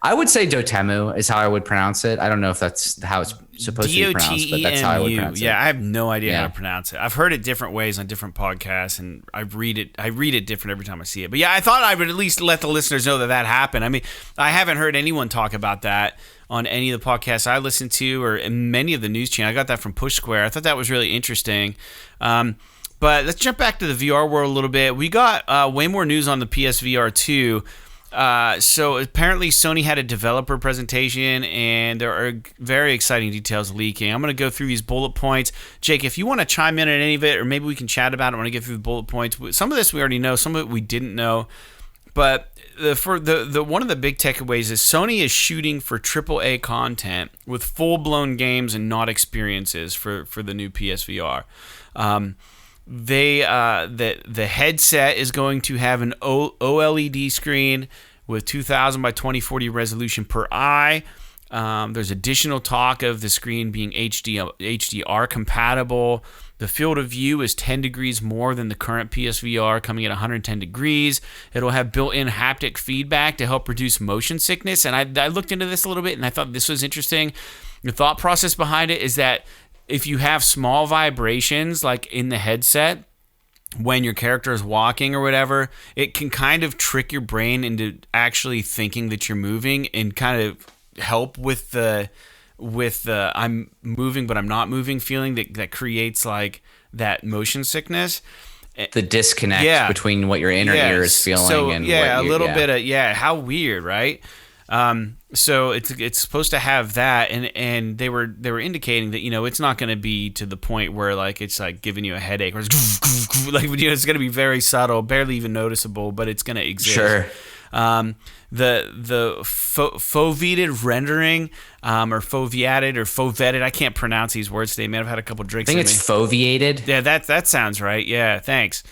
I would say Dotemu is how I would pronounce it. I don't know if that's how it's supposed to be pronounced, but that's how I would pronounce it. Yeah, I have no idea how to pronounce it. I've heard it different ways on different podcasts, and I read it different every time I see it. But yeah, I thought I would at least let the listeners know that happened. I mean, I haven't heard anyone talk about that on any of the podcasts I listen to or in many of the news channels. I got that from Push Square. I thought that was really interesting. But let's jump back to the VR world a little bit. We got way more news on the PSVR 2. So apparently Sony had a developer presentation and there are very exciting details leaking. I'm going to go through these bullet points. Jake, if you want to chime in on any of it, or maybe we can chat about it, I want to get through the bullet points. Some of this we already know, some of it we didn't know. But the one of the big takeaways is Sony is shooting for AAA content with full-blown games and not experiences for the new PSVR. The headset is going to have an OLED screen with 2000 by 2040 resolution per eye. There's additional talk of the screen being HDR compatible. The field of view is 10 degrees more than the current PSVR, coming at 110 degrees. It'll have built-in haptic feedback to help reduce motion sickness. And I looked into this a little bit, and I thought this was interesting. The thought process behind it is that if you have small vibrations like in the headset when your character is walking or whatever, it can kind of trick your brain into actually thinking that you're moving and kind of help with the I'm moving but I'm not moving feeling that creates like that motion sickness. The disconnect between what your inner ear is feeling and a little bit of how weird, right? So it's supposed to have that, and they were indicating that, you know, it's not going to be to the point where like it's like giving you a headache or it's like, you know, it's going to be very subtle, barely even noticeable, but it's going to exist. Sure. The foveated rendering, or foveated or fovetted, I can't pronounce these words today, man. I've had a couple drinks. I think it's foveated. Yeah, that sounds right. Yeah, thanks.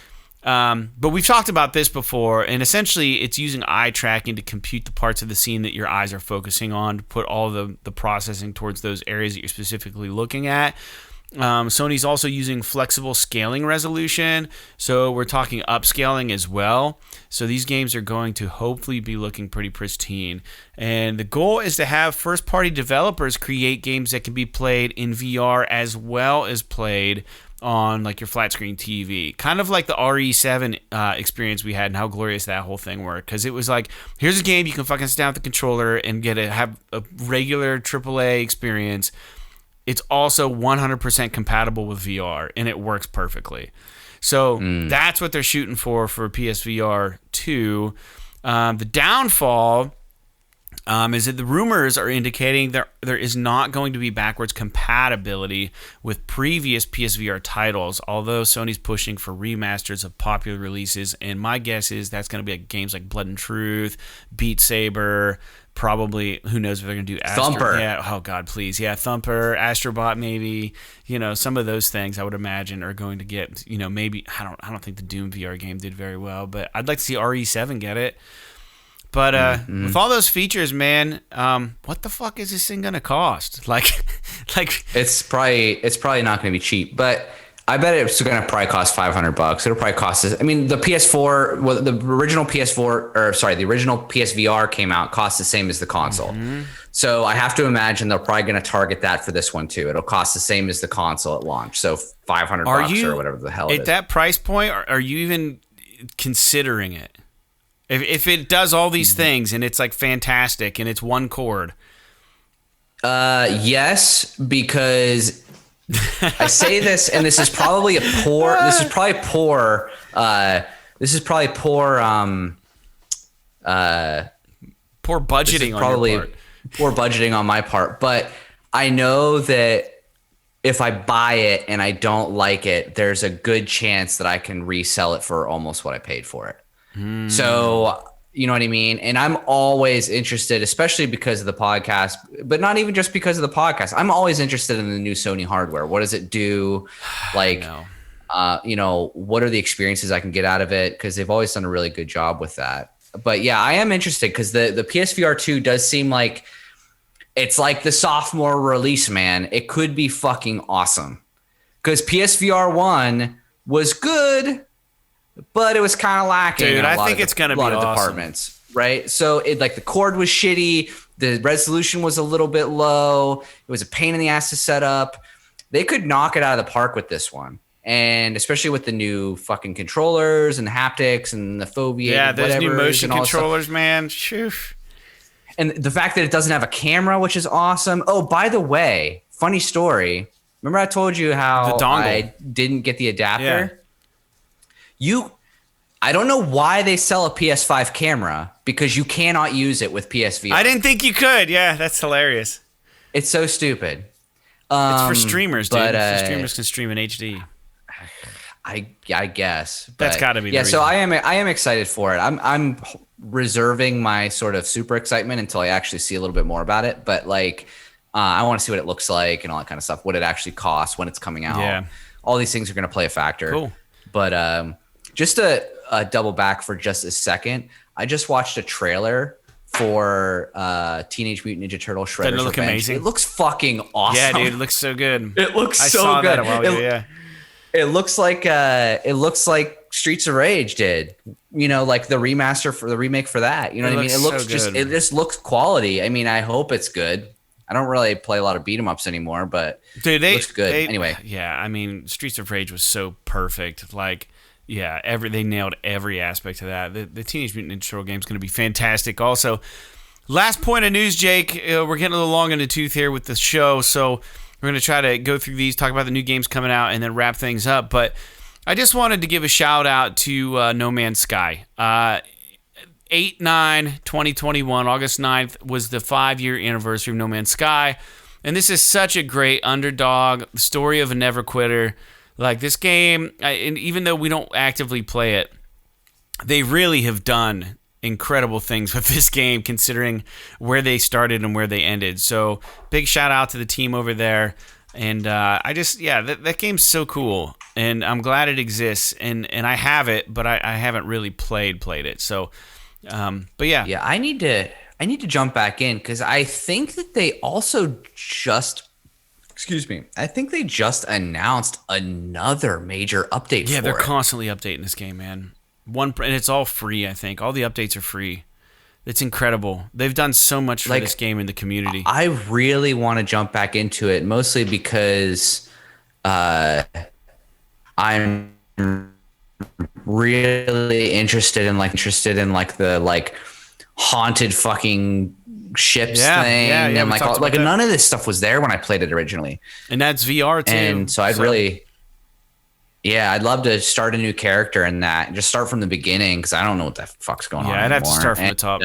But we've talked about this before, and essentially it's using eye tracking to compute the parts of the scene that your eyes are focusing on, to put all the processing towards those areas that you're specifically looking at. Sony's also using flexible scaling resolution, so we're talking upscaling as well. So these games are going to hopefully be looking pretty pristine. And the goal is to have first-party developers create games that can be played in VR as well as played on like your flat screen TV, kind of like the RE7 experience we had and how glorious that whole thing worked. Because it was like, here's a game you can fucking sit down with the controller and have a regular AAA experience. It's also 100% compatible with VR and it works perfectly. So that's what they're shooting for PSVR 2. The downfall is that the rumors are indicating there is not going to be backwards compatibility with previous PSVR titles, although Sony's pushing for remasters of popular releases, and my guess is that's going to be like games like Blood and Truth, Beat Saber, probably, who knows if they're going to do Thumper. Yeah, oh God, please. Yeah, Thumper, Astrobot maybe, you know, some of those things I would imagine are going to get, you know, maybe, I don't think the Doom VR game did very well, but I'd like to see RE7 get it. But with all those features, man, what the fuck is this thing gonna cost? Like it's probably not gonna be cheap, but I bet it's gonna probably cost $500. It'll probably cost us. I mean, the PS4, the original PSVR came out, cost the same as the console. So I have to imagine they're probably going to target that for this one too. It'll cost the same as the console at launch, so $500 or whatever the hell it is. At that price point, are you even considering it? If it does all these things and it's like fantastic and it's one cord. Yes, because I say this, and this is probably poor budgeting on your part. Poor budgeting on my part, but I know that if I buy it and I don't like it, there's a good chance that I can resell it for almost what I paid for it. So, you know what I mean? And I'm always interested, especially because of the podcast, but not even just because of the podcast. I'm always interested in the new Sony hardware. What does it do? Like, you know, what are the experiences I can get out of it? Because they've always done a really good job with that. But yeah, I am interested because the PSVR 2 does seem like it's like the sophomore release, man. It could be fucking awesome. Because PSVR 1 was good, but it was kind of lacking. Dude, I think it's going to be awesome. A lot of departments, right? So it like the cord was shitty. The resolution was a little bit low. It was a pain in the ass to set up. They could knock it out of the park with this one. And especially with the new fucking controllers and the haptics and the phobia. Yeah, those new motion controllers, man. Shoo. And the fact that it doesn't have a camera, which is awesome. Oh, by the way, funny story. Remember I told you how I didn't get the adapter? Yeah. I don't know why they sell a PS5 camera because you cannot use it with PSVR. I didn't think you could. Yeah, that's hilarious. It's so stupid. It's for streamers, dude. So streamers can stream in HD. I guess. But that's got to be the reason. So I am excited for it. I'm reserving my sort of super excitement until I actually see a little bit more about it. But like, I want to see what it looks like and all that kind of stuff. What it actually costs, when it's coming out. Yeah. All these things are going to play a factor. Cool. But just to double back for just a second, I just watched a trailer for Teenage Mutant Ninja Turtle Shredder's Doesn't it look Revenge. amazing? It looks fucking awesome. Yeah, dude, it looks so good. It looks so saw good. That a while ago, yeah. It looks like Streets of Rage did. You know, like the remake for that. You know what I mean? It looks so it just looks quality. I mean, I hope it's good. I don't really play a lot of beat 'em ups anymore, but dude, it looks good. Anyway. Yeah, I mean, Streets of Rage was so perfect. Like, yeah, they nailed every aspect of that. The Teenage Mutant Ninja Turtle game is going to be fantastic. Also, last point of news, Jake. We're getting a little long in the tooth here with the show, so we're going to try to go through these, talk about the new games coming out, and then wrap things up. But I just wanted to give a shout out to No Man's Sky. 8/9/2021, August 9th, was the 5-year anniversary of No Man's Sky. And this is such a great underdog, story of a never quitter. Like, this game, and even though we don't actively play it, they really have done incredible things with this game, considering where they started and where they ended. So, big shout out to the team over there. And that game's so cool. And I'm glad it exists. And I have it, but I haven't really played it. So, but yeah. Yeah, I need to jump back in because I think that they also I think they just announced another major update for it. Yeah, they're constantly updating this game, man. And it's all free, I think. All the updates are free. It's incredible. They've done so much for this game in the community. I really want to jump back into it, mostly because I'm really interested in the haunted fucking ships thing. Yeah, and none of this stuff was there when I played it originally. And that's VR too. And so I'd love to start a new character in that and just start from the beginning because I don't know what the fuck's going on anymore. Yeah, I'd have to start from the top.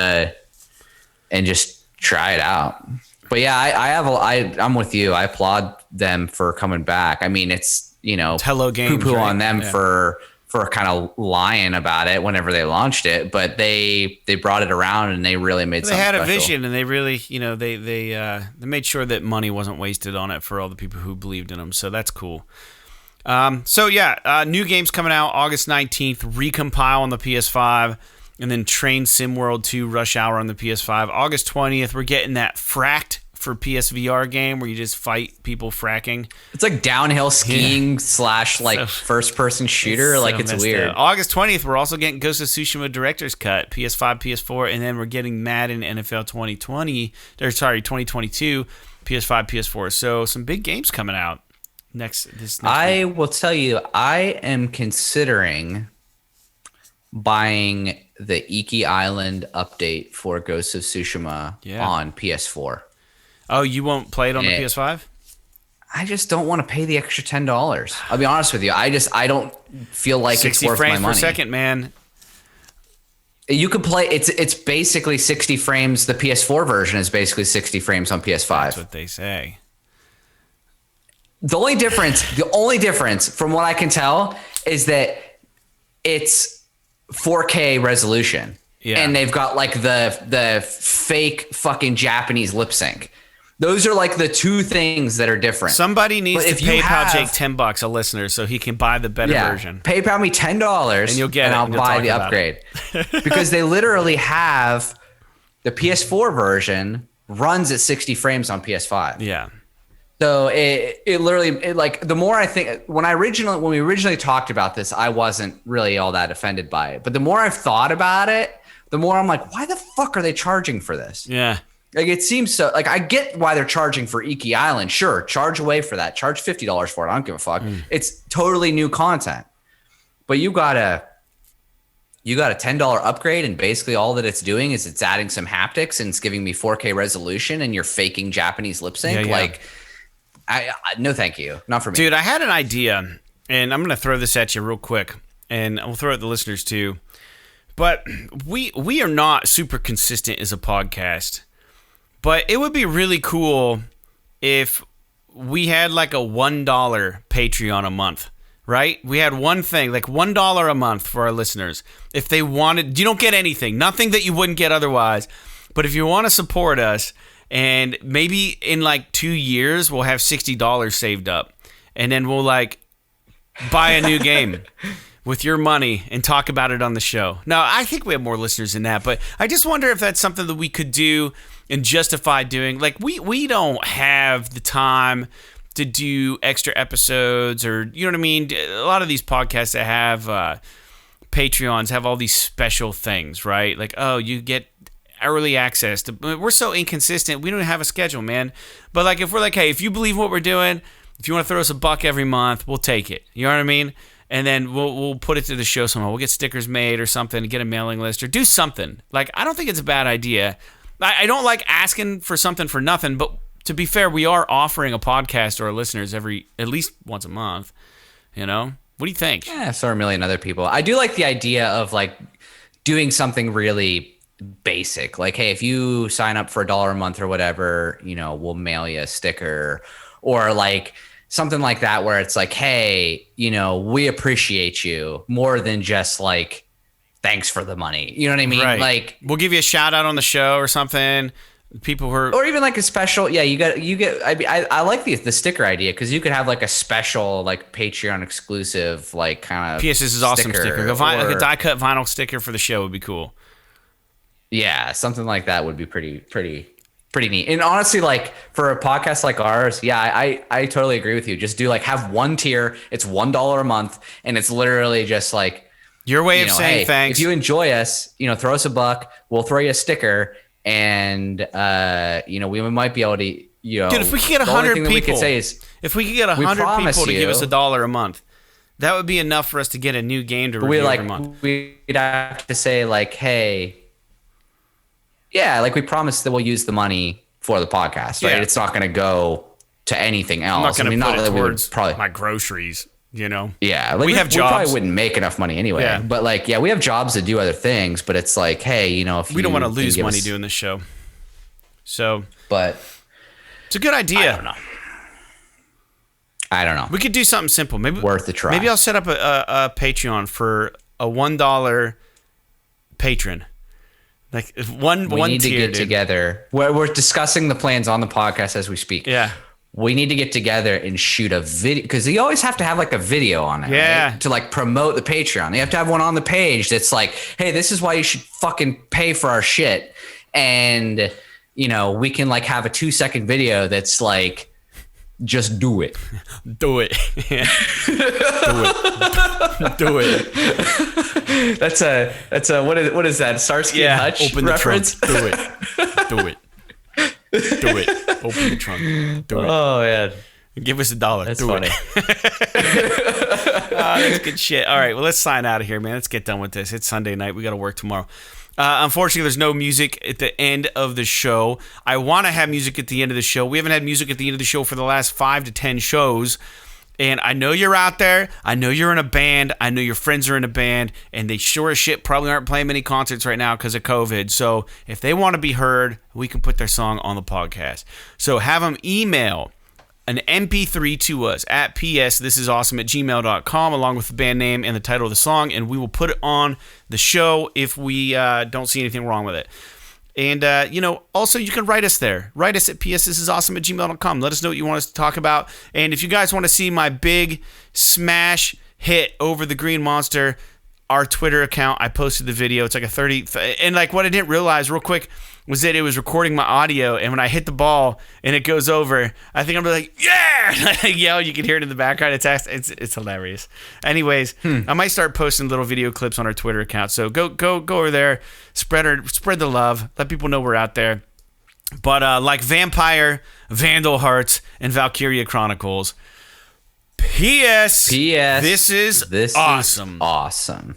And just try it out. But yeah, I'm with you. I applaud them for coming back. I mean, it's, Hello Games, poo-poo on them for kind of lying about it whenever they launched it, but they brought it around and they really made something special. They had a vision and they really, they made sure that money wasn't wasted on it for all the people who believed in them. So that's cool. New games coming out August 19th, Recompile on the PS5, and then Train Sim World 2 Rush Hour on the PS5. August 20th, we're getting that Fracked for PSVR game where you just fight people fracking. It's like downhill skiing / like first person shooter. It's weird. August 20th, we're also getting Ghost of Tsushima Director's Cut, PS5, PS4, and then we're getting Madden NFL 2022, PS5, PS4. So some big games coming out next I week. will tell you, I am considering buying the Iki Island update for Ghost of Tsushima on PS4. Oh, you won't play it on the PS5? I just don't want to pay the extra $10. I'll be honest with you. I don't feel like it's worth my money. 60 frames per second, man. You could play it's basically 60 frames. The PS4 version is basically 60 frames on PS5. That's what they say. The only difference from what I can tell is that it's 4K resolution. Yeah. And they've got like the fake fucking Japanese lip sync. Those are like the two things that are different. Somebody needs to PayPal Jake $10 a listener so he can buy the better version. PayPal me $10 and you'll get it. I'll buy the upgrade. Because they literally have the PS4 version runs at 60 frames on PS5. Yeah. So it literally like the more I think when we originally talked about this, I wasn't really all that offended by it. But the more I've thought about it, the more I'm like, why the fuck are they charging for this? Yeah. Like it seems so like I get why they're charging for Iki Island. Sure, charge away for that. Charge $50 for it. I don't give a fuck. It's totally new content. But you got a $10 upgrade, and basically all that it's doing is it's adding some haptics and it's giving me 4K resolution, and you're faking Japanese lip sync. Yeah. Like I no thank you. Not for me. Dude, I had an idea, and I'm going to throw this at you real quick, and we'll throw it at the listeners too. But we are not super consistent as a podcast. But it would be really cool if we had like a $1 Patreon a month, right? We had one thing, like $1 a month for our listeners. If they wanted, you don't get anything, nothing that you wouldn't get otherwise. But if you want to support us, and maybe in like 2 years, we'll have $60 saved up. And then we'll like buy a new game with your money and talk about it on the show. Now, I think we have more listeners than that, but I just wonder if that's something that we could do and justify doing. Like we don't have the time to do extra episodes, or you know what I mean? A lot of these podcasts that have Patreons have all these special things, right? Like, oh, you get early access to, we're so inconsistent. We don't have a schedule, man. But like, if we're like, hey, if you believe what we're doing, if you want to throw us $1 every month, we'll take it. You know what I mean? And then we'll put it to the show somehow. We'll get stickers made or something, get a mailing list or do something. Like, I don't think it's a bad idea. I don't like asking for something for nothing, but to be fair, we are offering a podcast to our listeners at least once a month. You know? What do you think? Yeah, so are a million other people. I do like the idea of like doing something really basic. Like, hey, if you sign up for $1 a month or whatever, you know, we'll mail you a sticker, or like something like that where it's like, hey, you know, we appreciate you more than just like, thanks for the money. You know what I mean? Right. Like, we'll give you a shout out on the show or something. People who are, or even like a special. Yeah, you get. I like the sticker idea, because you could have like a special like Patreon exclusive like kind of. P.S. This is awesome sticker. Like a die cut vinyl sticker for the show would be cool. Yeah, something like that would be pretty neat. And honestly, like for a podcast like ours, yeah, I totally agree with you. Just do like have one tier. It's $1 a month, and it's literally just like your way of saying hey, thanks. If you enjoy us, you know, throw us $1. We'll throw you a sticker, and you know, we might be able to, you know, dude, if we could get 100 people, we could say is, if we could get 100 people to give us $1 a month, that would be enough for us to get a new game to review every month. We'd have to say like, hey. Yeah, like we promised that we'll use the money for the podcast, right? Yeah. It's not going to go to anything else. I'm not going to put it towards probably my groceries, you know? Yeah, like we have jobs. We probably wouldn't make enough money anyway. Yeah. But like, yeah, we have jobs that do other things, but it's like, hey, you know, if we don't want to lose money doing this show. So, but it's a good idea. I don't know. We could do something simple. Maybe worth a try. Maybe I'll set up a Patreon for a $1 patron. Like one need tier, to get together. We're discussing the plans on the podcast as we speak. Yeah, we need to get together and shoot a video, because you always have to have like a video on it. Yeah, right? To like promote the Patreon, you have to have one on the page that's like, hey, this is why you should fucking pay for our shit. And we can like have a 2-second video that's like, just do it. Do it. Do it. That's a what is that? Starsky and Hutch open reference? The trunk. Do it. Do it. Open the trunk. Do it. Oh man. Give us $1. That's do funny. That's good shit. All right, well, let's sign out of here, man. Let's get done with this. It's Sunday night. We got to work tomorrow. Unfortunately, there's no music at the end of the show. I want to have music at the end of the show. We haven't had music at the end of the show for the last 5 to 10 shows. And I know you're out there. I know you're in a band. I know your friends are in a band. And they sure as shit probably aren't playing many concerts right now because of COVID. So if they want to be heard, we can put their song on the podcast. So have them email an MP3 to us at psthisisawesome@gmail.com along with the band name and the title of the song, and we will put it on the show if we don't see anything wrong with it. And, also you can write us there. Write us at psthisisawesome@gmail.com. Let us know what you want us to talk about. And if you guys want to see my big smash hit over the Green Monster, our Twitter account, I posted the video. It's like a 30... And, like, what I didn't realize real quick was that it was recording my audio, and when I hit the ball and it goes over, I think I'm like, yeah! I yell, you can hear it in the background. It's hilarious. Anyways, I might start posting little video clips on our Twitter account. So go over there, spread the love, let people know we're out there. But like Vampire, Vandal Hearts, and Valkyria Chronicles, P.S. P.S. This is awesome. Awesome.